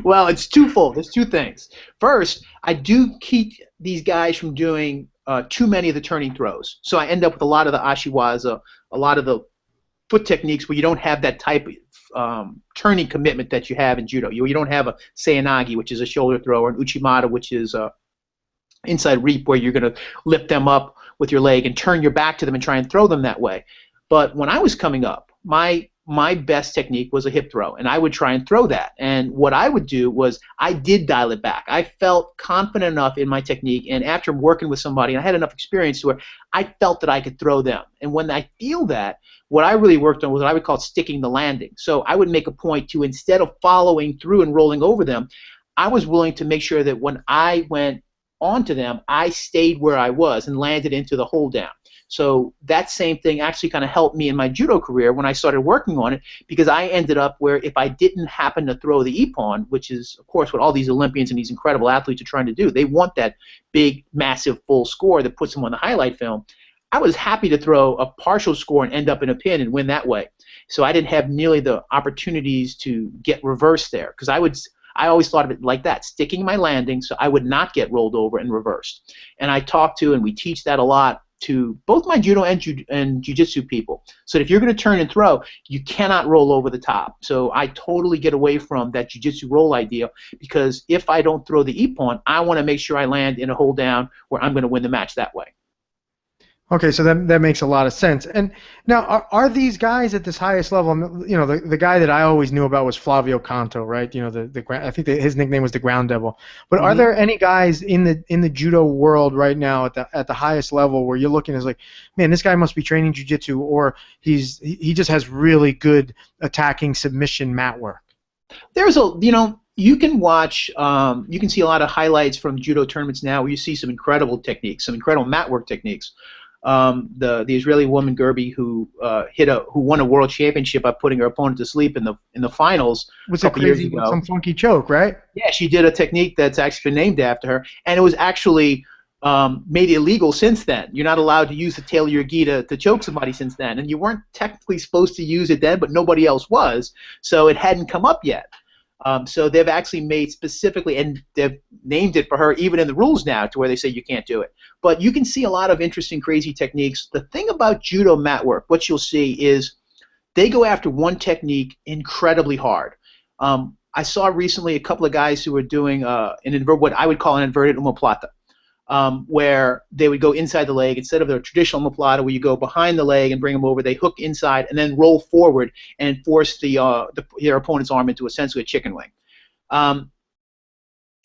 Well, it's twofold. There's two things. First, I do keep these guys from doing too many of the turning throws. So I end up with a lot of the ashiwaza, a lot of the foot techniques where you don't have that type of turning commitment that you have in judo. You don't have a seianagi, which is a shoulder throw, or an uchimata, which is a inside reap, where you're going to lift them up with your leg and turn your back to them and try and throw them that way. But when I was coming up, my best technique was a hip throw, and I would try and throw that. And what I would do was I did dial it back. I felt confident enough in my technique, and after working with somebody, and I had enough experience to where I felt that I could throw them. And when I feel that, what I really worked on was what I would call sticking the landing. So I would make a point to, instead of following through and rolling over them, I was willing to make sure that when I went onto them, I stayed where I was and landed into the hold down. So that same thing actually kind of helped me in my judo career when I started working on it, because I ended up where if I didn't happen to throw the ippon, which is, of course, what all these Olympians and these incredible athletes are trying to do, they want that big, massive, full score that puts them on the highlight film. I was happy to throw a partial score and end up in a pin and win that way. So I didn't have nearly the opportunities to get reversed there, because I always thought of it like that, sticking my landing so I would not get rolled over and reversed. And I talk to, and we teach that a lot to both my judo and jiu-jitsu people. So if you're going to turn and throw, you cannot roll over the top. So I totally get away from that jiu-jitsu roll idea, because if I don't throw the ippon, I want to make sure I land in a hold down where I'm going to win the match that way. Okay, so that makes a lot of sense. And now, are these guys at this highest level? You know, the guy that I always knew about was Flavio Canto, right? You know, I think his nickname was the Ground Devil. But are there any guys in the judo world right now at the highest level where you're looking as like, man, this guy must be training jiu-jitsu, or he just has really good attacking submission mat work? There's you can watch, you can see a lot of highlights from judo tournaments now where you see some incredible techniques, some incredible mat work techniques. The Israeli woman Gerby who won a world championship by putting her opponent to sleep in the finals was a couple years ago. Some funky choke, right? Yeah, she did a technique that's actually been named after her, and it was actually made illegal since then. You're not allowed to use the tail of your gi to choke somebody since then, and you weren't technically supposed to use it then, but nobody else was, so it hadn't come up yet. So they've actually made specifically, and they've named it for her even in the rules now, to where they say you can't do it. But you can see a lot of interesting, crazy techniques. The thing about judo mat work, what you'll see is they go after one technique incredibly hard. I saw recently a couple of guys who were doing what I would call an inverted omoplata, where they would go inside the leg instead of the traditional omoplata where you go behind the leg and bring them over. They hook inside and then roll forward and force their opponent's arm into essentially a chicken wing.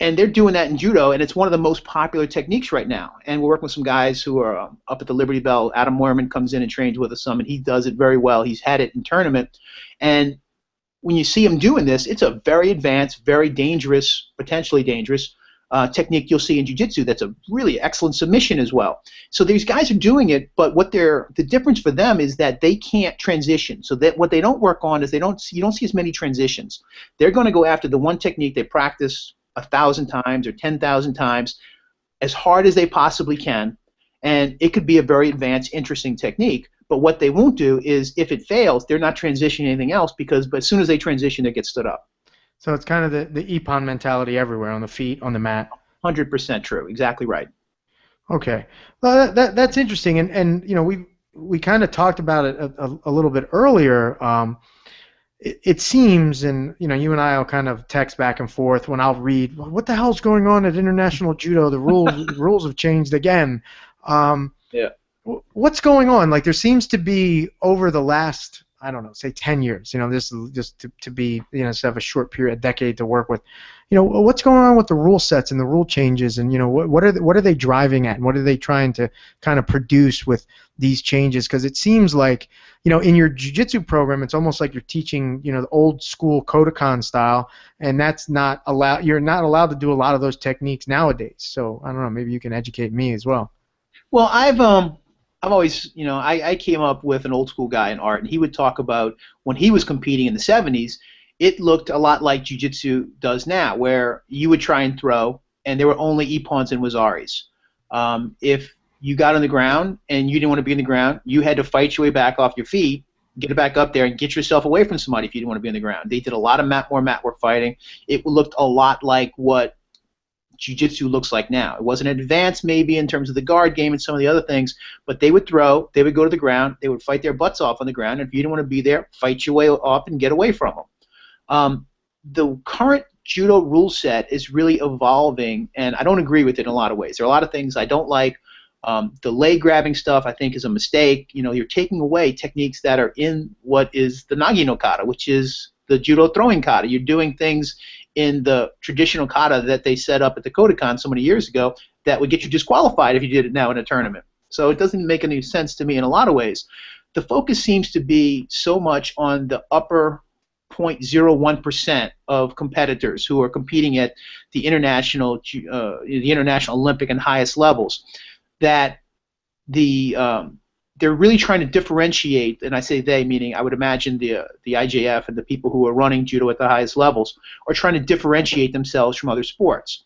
And they're doing that in judo, and it's one of the most popular techniques right now. And we're working with some guys who are up at the Liberty Bell. Adam Moorman comes in and trains with us some, and he does it very well. He's had it in tournament. And when you see him doing this, it's a very advanced, very dangerous, potentially dangerous technique you'll see in jiu-jitsu. That's a really excellent submission as well. So these guys are doing it, but the difference for them is that they can't transition. So that what they don't work on is you don't see as many transitions. They're going to go after the one technique they practice 1,000 times or 10,000 times as hard as they possibly can, and it could be a very advanced, interesting technique. But what they won't do is, if it fails, they're not transitioning anything else, but as soon as they transition, they get stood up. So it's kind of the ippon mentality everywhere, on the feet, on the mat. 100% true. Exactly right. Okay. Well, that's interesting, and you know, we kind of talked about it a little bit earlier. It seems, and you know, you and I will kind of text back and forth when I'll read, what the hell's going on at International Judo? The rules have changed again. Yeah. What's going on? Like, there seems to be, over the last, I don't know, say 10 years, you know, this is just to be, you know, to have a short period, a decade to work with, you know, what's going on with the rule sets and the rule changes, and you know, what are they driving at, and what are they trying to kind of produce with these changes? Because it seems like, you know, in your jiu-jitsu program, it's almost like you're teaching, you know, the old school Kodokan style, and that's not allowed. You're not allowed to do a lot of those techniques nowadays. So I don't know, maybe you can educate me as well. Well, I've always, you know, I came up with an old school guy in art, and he would talk about when he was competing in the 70s, it looked a lot like jiu-jitsu does now, where you would try and throw, and there were only ippons and wazaris. If you got on the ground and you didn't want to be on the ground, you had to fight your way back off your feet, get it back up there, and get yourself away from somebody if you didn't want to be on the ground. They did a lot of mat work fighting. It looked a lot like what jiu-jitsu looks like now. It wasn't advanced maybe in terms of the guard game and some of the other things, but they would throw, they would go to the ground, they would fight their butts off on the ground, and if you didn't want to be there, fight your way up and get away from them. The current judo rule set is really evolving, and I don't agree with it in a lot of ways. There are a lot of things I don't like. The leg grabbing stuff I think is a mistake. You know, you're taking away techniques that are in what is the Nagi no kata, which is the judo throwing kata. You're doing things in the traditional kata that they set up at the Kodokan so many years ago that would get you disqualified if you did it now in a tournament. So it doesn't make any sense to me in a lot of ways. The focus seems to be so much on the upper 0.01% of competitors who are competing at the international Olympic and highest levels, that they're really trying to differentiate, and I say they, meaning I would imagine the IJF and the people who are running judo at the highest levels are trying to differentiate themselves from other sports.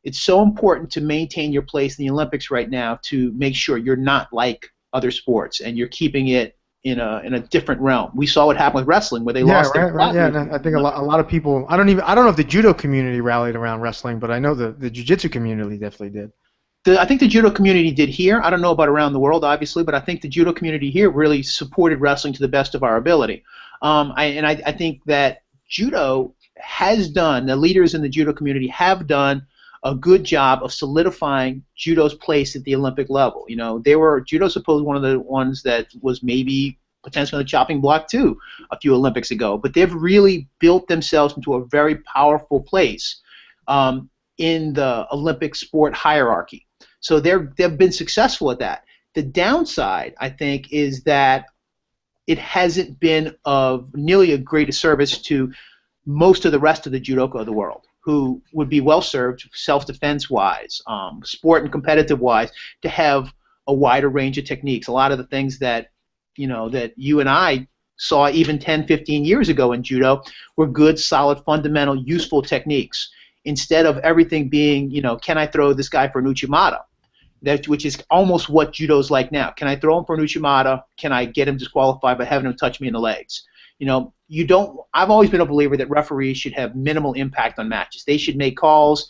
It's so important to maintain your place in the Olympics right now to make sure you're not like other sports and you're keeping it in a different realm. We saw what happened with wrestling, where they lost their right. Yeah, and I think a lot of people. I don't know if the judo community rallied around wrestling, but I know the jiu-jitsu community definitely did. I think the judo community did here. I don't know about around the world, obviously, but I think the judo community here really supported wrestling to the best of our ability. I think that judo has done, the leaders in the judo community have done a good job of solidifying judo's place at the Olympic level. You know, judo supposed one of the ones that was maybe potentially on the chopping block too a few Olympics ago, but they've really built themselves into a very powerful place in the Olympic sport hierarchy. So they've been successful at that. The downside, I think, is that it hasn't been of nearly a great service to most of the rest of the judoka of the world, who would be well served, self-defense-wise, sport and competitive-wise, to have a wider range of techniques. A lot of the things that you and I saw even 10, 15 years ago in judo were good, solid, fundamental, useful techniques. Instead of everything being, can I throw this guy for an uchimata? Which is almost what judo's like now. Can I throw him for an uchimata? Can I get him disqualified by having him touch me in the legs? I've always been a believer that referees should have minimal impact on matches. They should make calls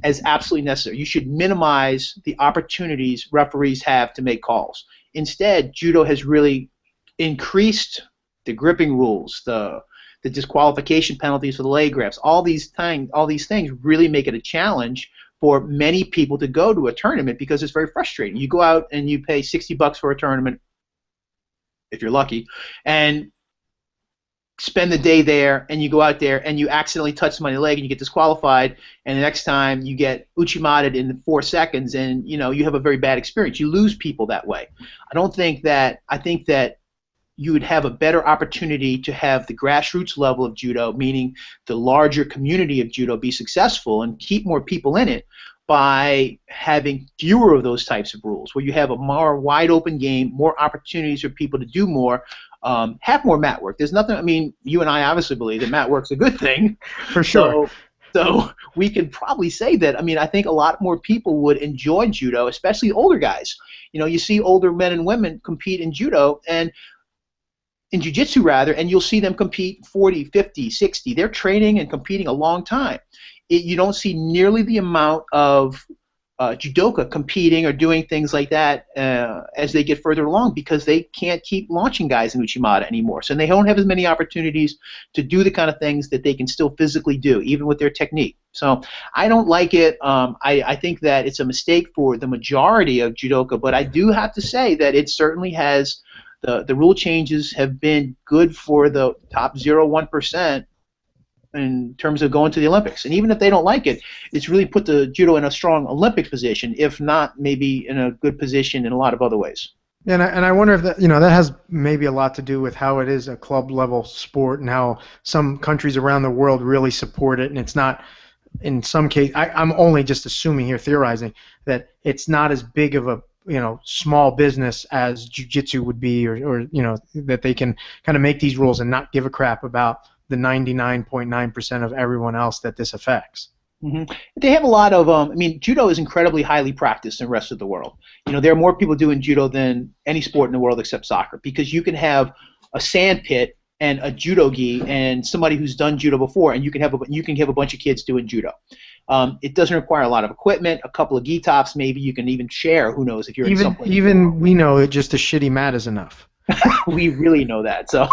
as absolutely necessary. You should minimize the opportunities referees have to make calls. Instead, judo has really increased the gripping rules, the disqualification penalties for the leg grabs. All these things really make it a challenge for many people to go to a tournament, because it's very frustrating. You go out and you pay $60 for a tournament, if you're lucky, and spend the day there, and you go out there and you accidentally touch somebody's leg and you get disqualified, and the next time you get uchimated in 4 seconds, and you have a very bad experience. You lose people that way. I think that you would have a better opportunity to have the grassroots level of judo, meaning the larger community of judo, be successful and keep more people in it by having fewer of those types of rules, where you have a more wide open game, more opportunities for people to do more, have more mat work. There's nothing, you and I obviously believe that mat work's a good thing. For sure. So we can probably say that. I think a lot more people would enjoy judo, especially older guys. You see older men and women compete in judo, and in jiu-jitsu rather, and you'll see them compete 40, 50, 60. They're training and competing a long time. You don't see nearly the amount of judoka competing or doing things like that as they get further along, because they can't keep launching guys in uchimata anymore. So they don't have as many opportunities to do the kind of things that they can still physically do, even with their technique. So I don't like it. I think that it's a mistake for the majority of judoka, but I do have to say that it certainly has. The rule changes have been good for the top 0.1% in terms of going to the Olympics. And even if they don't like it, it's really put the judo in a strong Olympic position, if not maybe in a good position in a lot of other ways. And I wonder if that has maybe a lot to do with how it is a club level sport, and how some countries around the world really support it, and it's not. In some case, I'm only just assuming here, theorizing, that it's not as big of a small business as jiu-jitsu would be, or that they can kind of make these rules and not give a crap about the 99.9% of everyone else that this affects. Mm-hmm. They have a lot of, judo is incredibly highly practiced in the rest of the world. There are more people doing judo than any sport in the world except soccer, because you can have a sand pit and a judo-gi and somebody who's done judo before, and you can have a bunch of kids doing judo. It doesn't require a lot of equipment, a couple of gi tops, maybe you can even share. Who knows if you're in some place. Even we know that just a shitty mat is enough. We really know that. So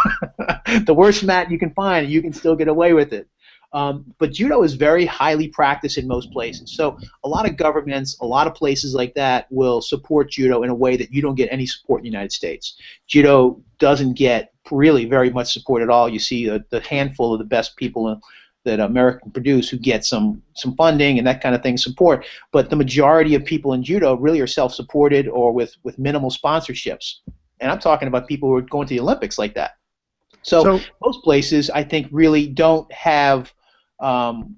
the worst mat you can find, you can still get away with it. But judo is very highly practiced in most places. So a lot of governments, a lot of places like that will support judo in a way that you don't get any support in the United States. Judo doesn't get really very much support at all. You see the handful of the best people that America can produce who get some funding and that kind of thing, support. But the majority of people in judo really are self-supported or with minimal sponsorships. And I'm talking about people who are going to the Olympics like that. So So most places, I think, really don't have um,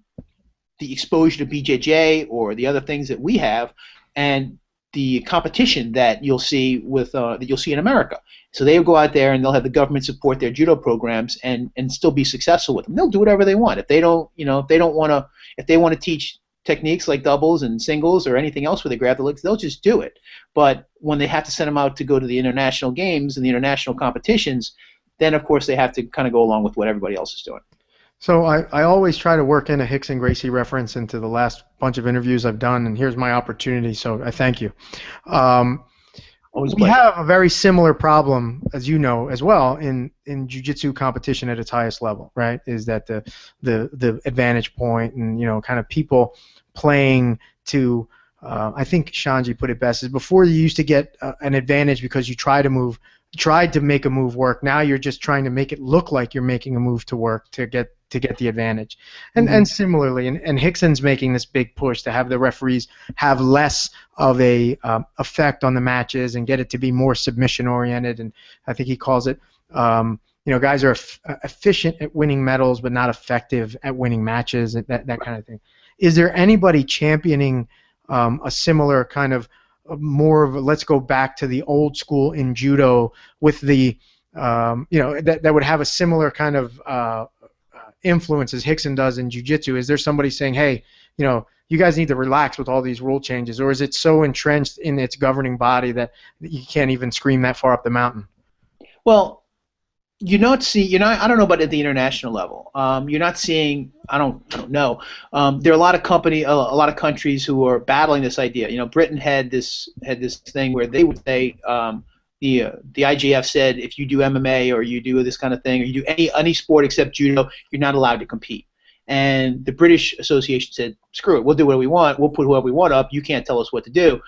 the exposure to BJJ or the other things that we have, and the competition that you'll see in America. So they'll go out there and they'll have the government support their judo programs and still be successful with them. They'll do whatever they want. If they don't, if they want to teach techniques like doubles and singles or anything else where they grab the legs, they'll just do it. But when they have to send them out to go to the international games and the international competitions, then of course they have to kind of go along with what everybody else is doing. So I always try to work in a Hickson Gracie reference into the last bunch of interviews I've done, and here's my opportunity, so I thank you. We have a very similar problem, as you know, as well, in jiu-jitsu competition at its highest level, right? Is that the advantage point and, kind of people playing to, I think Shanji put it best, is before you used to get an advantage because you tried to make a move work. Now you're just trying to make it look like you're making a move to work to get the advantage. And similarly, and Hickson's making this big push to have the referees have less of a effect on the matches and get it to be more submission oriented. And I think he calls it, guys are efficient at winning medals but not effective at winning matches, that kind of thing. Is there anybody championing a similar kind of more of a, let's go back to the old school in judo with the that would have a similar kind of influence as Huxen does in jiu-jitsu? Is there somebody saying, hey, you guys need to relax with all these rule changes, or is it so entrenched in its governing body that you can't even scream that far up the mountain? Well, I don't know about at the international level. You're not seeing. I don't know. There are a lot of a lot of countries who are battling this idea. Britain had this thing where they would say the IJF said if you do MMA or you do this kind of thing or you do any sport except judo, you're not allowed to compete. And the British Association said, screw it, we'll do what we want. We'll put whoever we want up. You can't tell us what to do.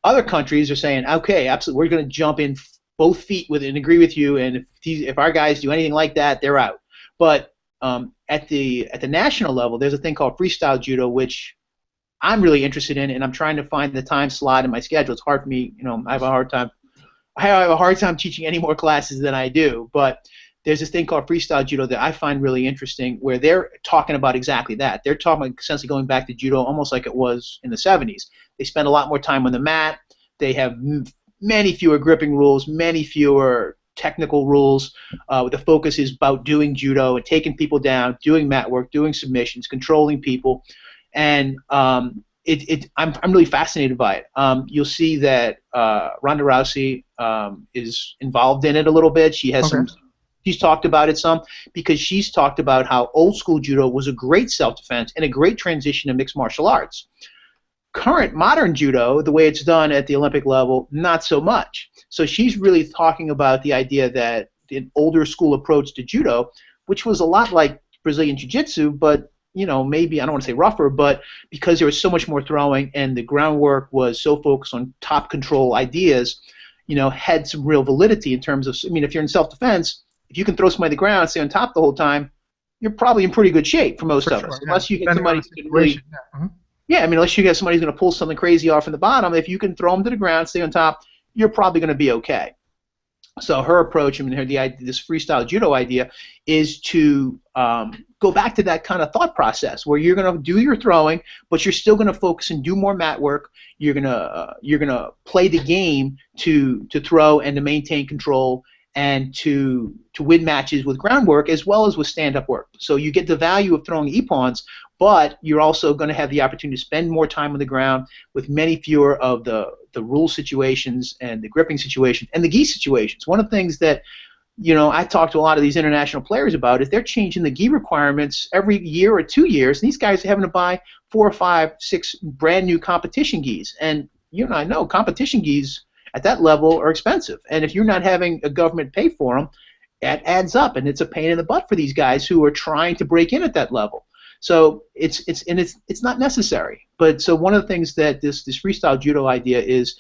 Other countries are saying, okay, absolutely, we're going to jump in both feet with it and agree with you, and if our guys do anything like that, they're out. But at the national level, there's a thing called freestyle judo, which I'm really interested in, and I'm trying to find the time slot in my schedule. It's hard for me, I have a hard time teaching any more classes than I do, but there's this thing called freestyle judo that I find really interesting where they're talking about exactly that. They're talking about essentially going back to judo almost like it was in the 70s. They spend a lot more time on the mat. They have many fewer gripping rules, many fewer technical rules. The focus is about doing judo and taking people down, doing mat work, doing submissions, controlling people, and I'm really fascinated by it. You'll see that Ronda Rousey is involved in it a little bit. She has she's talked about it some because she's talked about how old school judo was a great self-defense and a great transition to mixed martial arts. Current modern judo, the way it's done at the Olympic level, not so much. So she's really talking about the idea that an older school approach to judo, which was a lot like Brazilian Jiu-Jitsu, but maybe I don't want to say rougher, but because there was so much more throwing and the groundwork was so focused on top control ideas, had some real validity in terms of, if you're in self-defense, if you can throw somebody to the ground, stay on top the whole time, you're probably in pretty good shape for most of us, unless you get somebody who can really. Yeah, unless you get somebody who's going to pull something crazy off from the bottom, if you can throw them to the ground, stay on top, you're probably going to be okay. So her approach, this freestyle judo idea, is to go back to that kind of thought process where you're going to do your throwing, but you're still going to focus and do more mat work. You're gonna play the game to throw and to maintain control and to win matches with groundwork as well as with stand-up work. So you get the value of throwing ippons, but you're also going to have the opportunity to spend more time on the ground with many fewer of the rule situations and the gripping situations and the gi situations. One of the things that I talk to a lot of these international players about is they're changing the gi requirements every year or 2 years, and these guys are having to buy 4 or 5, 6 brand new competition gis. And I know competition gis at that level are expensive, and if you're not having a government pay for them, it adds up, and it's a pain in the butt for these guys who are trying to break in at that level. So it's not necessary. But so one of the things that this freestyle judo idea is,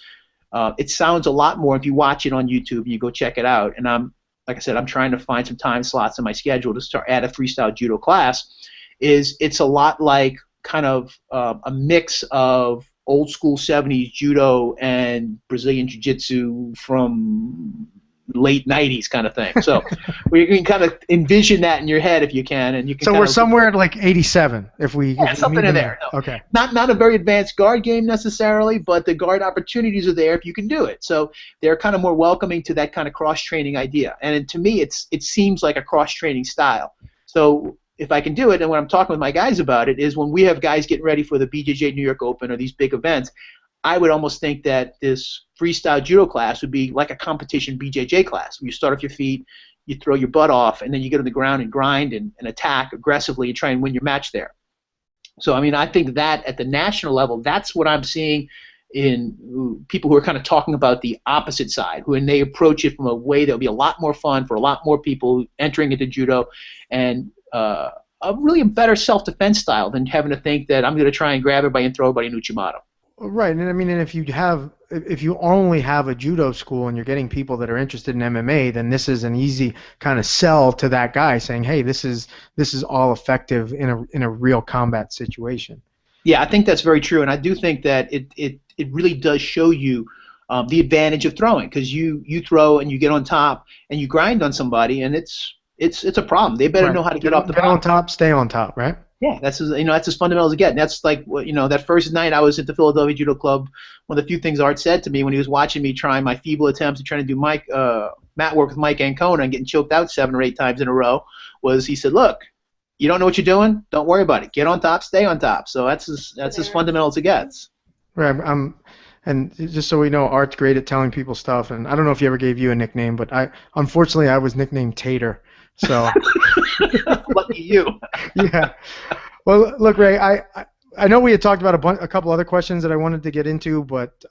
it sounds a lot more if you watch it on YouTube. You go check it out, and like I said, I'm trying to find some time slots in my schedule to start add a freestyle judo class. It's a lot like kind of a mix of old school 70s judo and Brazilian Jiu-Jitsu from late 90s kind of thing. So where you can kind of envision that in your head if you can, and you can. So we're somewhere at like 87 if we something in there. No. Okay. Not a very advanced guard game necessarily, but the guard opportunities are there if you can do it. So they're kind of more welcoming to that kind of cross training idea. And to me, it seems like a cross training style. So if I can do it, and when I'm talking with my guys about it, is when we have guys getting ready for the BJJ New York Open or these big events, I would almost think that this freestyle judo class would be like a competition BJJ class, where you start off your feet, you throw your butt off, and then you get on the ground and grind and attack aggressively and try and win your match there. So, I mean, I think that at the national level, that's what I'm seeing in people who are kind of talking about the opposite side, when they approach it from a way that would be a lot more fun for a lot more people entering into judo, and really a better self-defense style than having to think that I'm going to try and grab everybody and throw everybody in Uchimata. Right, and I mean, and if you only have a judo school and you're getting people that are interested in MMA, then this is an easy kind of sell to that guy, saying, hey, this is all effective in a real combat situation. Yeah, I think that's very true, and I do think that it really does show you the advantage of throwing, because you throw and you get on top and you grind on somebody, and it's a problem. They better know how to get off the bottom. Get on top, stay on top, right? Yeah, that's as fundamental as it gets. And that's like, that first night I was at the Philadelphia Judo Club, one of the few things Art said to me when he was watching me trying my feeble attempts at trying to do mat work with Mike Ancona and getting choked out 7 or 8 times in a row, was he said, look, you don't know what you're doing? Don't worry about it. Get on top, stay on top. So that's as fundamental as it gets. Right. And just so we know, Art's great at telling people stuff. And I don't know if he ever gave you a nickname, but unfortunately I was nicknamed Tater. So lucky you. Yeah. Well, look, Ray, I know we had talked about a couple other questions that I wanted to get into, but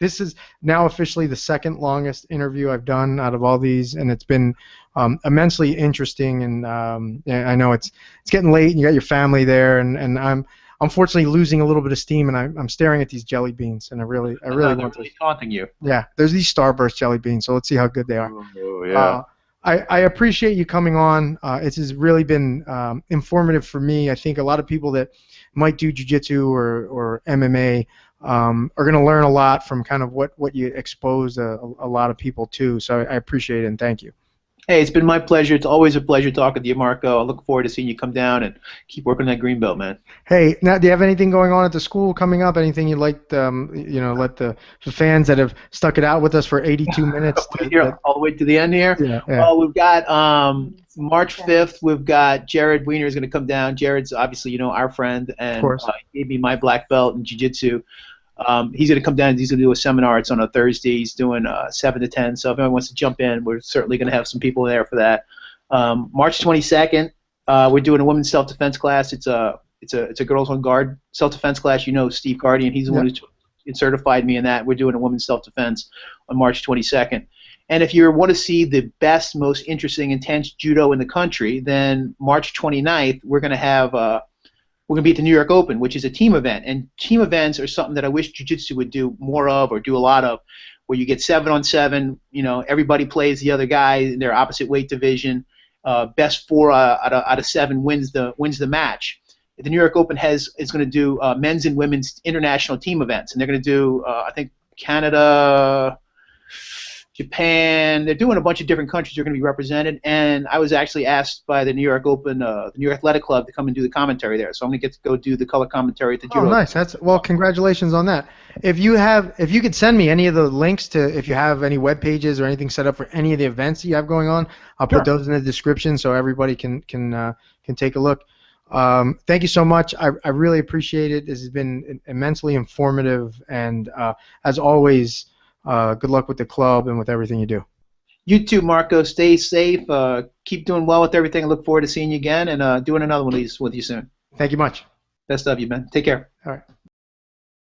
this is now officially the second longest interview I've done out of all these, and it's been immensely interesting. And I know it's getting late, and you got your family there, and I'm unfortunately losing a little bit of steam, and I'm staring at these jelly beans, and I really want to. Taunting you. Yeah, there's these Starburst jelly beans, so let's see how good they are. Oh yeah. I appreciate you coming on. It has really been informative for me. I think a lot of people that might do jiu-jitsu or MMA are going to learn a lot from kind of what you expose a lot of people to. So I appreciate it, and thank you. Hey, it's been my pleasure. It's always a pleasure talking to you, Marco. I look forward to seeing you come down and keep working that green belt, man. Hey, now, do you have anything going on at the school coming up? Anything you'd like, let the fans that have stuck it out with us for 82 minutes? All the way to the end here? Yeah. Well, we've got March 5th, we've got Jared Weiner is going to come down. Jared's obviously, our friend, and he gave me my black belt in Jiu-Jitsu. He's going to come down and he's going to do a seminar. It's on a Thursday. He's doing 7 to 10. So if anyone wants to jump in, we're certainly going to have some people there for that. March 22nd, we're doing a women's self-defense class. It's a girls on guard self-defense class. Steve Guardian. He's the one who certified me in that. We're doing a women's self-defense on March 22nd. And if you want to see the best, most interesting, intense judo in the country, then March 29th, we're going to be at the New York Open, which is a team event. And team events are something that I wish Jiu-Jitsu would do more of, or do a lot of, where you get 7-on-7, everybody plays the other guy in their opposite weight division. Best 4 out of 7 wins the match. The New York Open is going to do men's and women's international team events. And they're going to do, I think, Canada, Japan. They're doing a bunch of different countries that are going to be represented, and I was actually asked by the New York Open, the New York Athletic Club, to come and do the commentary there. So I'm going to get to go do the color commentary at the Judo. Oh, nice. Congratulations on that. If you could send me any of the links to, if you have any web pages or anything set up for any of the events that you have going on, I'll put those in the description so everybody can take a look. Thank you so much. I really appreciate it. This has been immensely informative, and as always, good luck with the club and with everything you do. You too, Marco. Stay safe. Keep doing well with everything. I look forward to seeing you again and doing another one of these with you soon. Thank you much. Best of you, man. Take care. All right.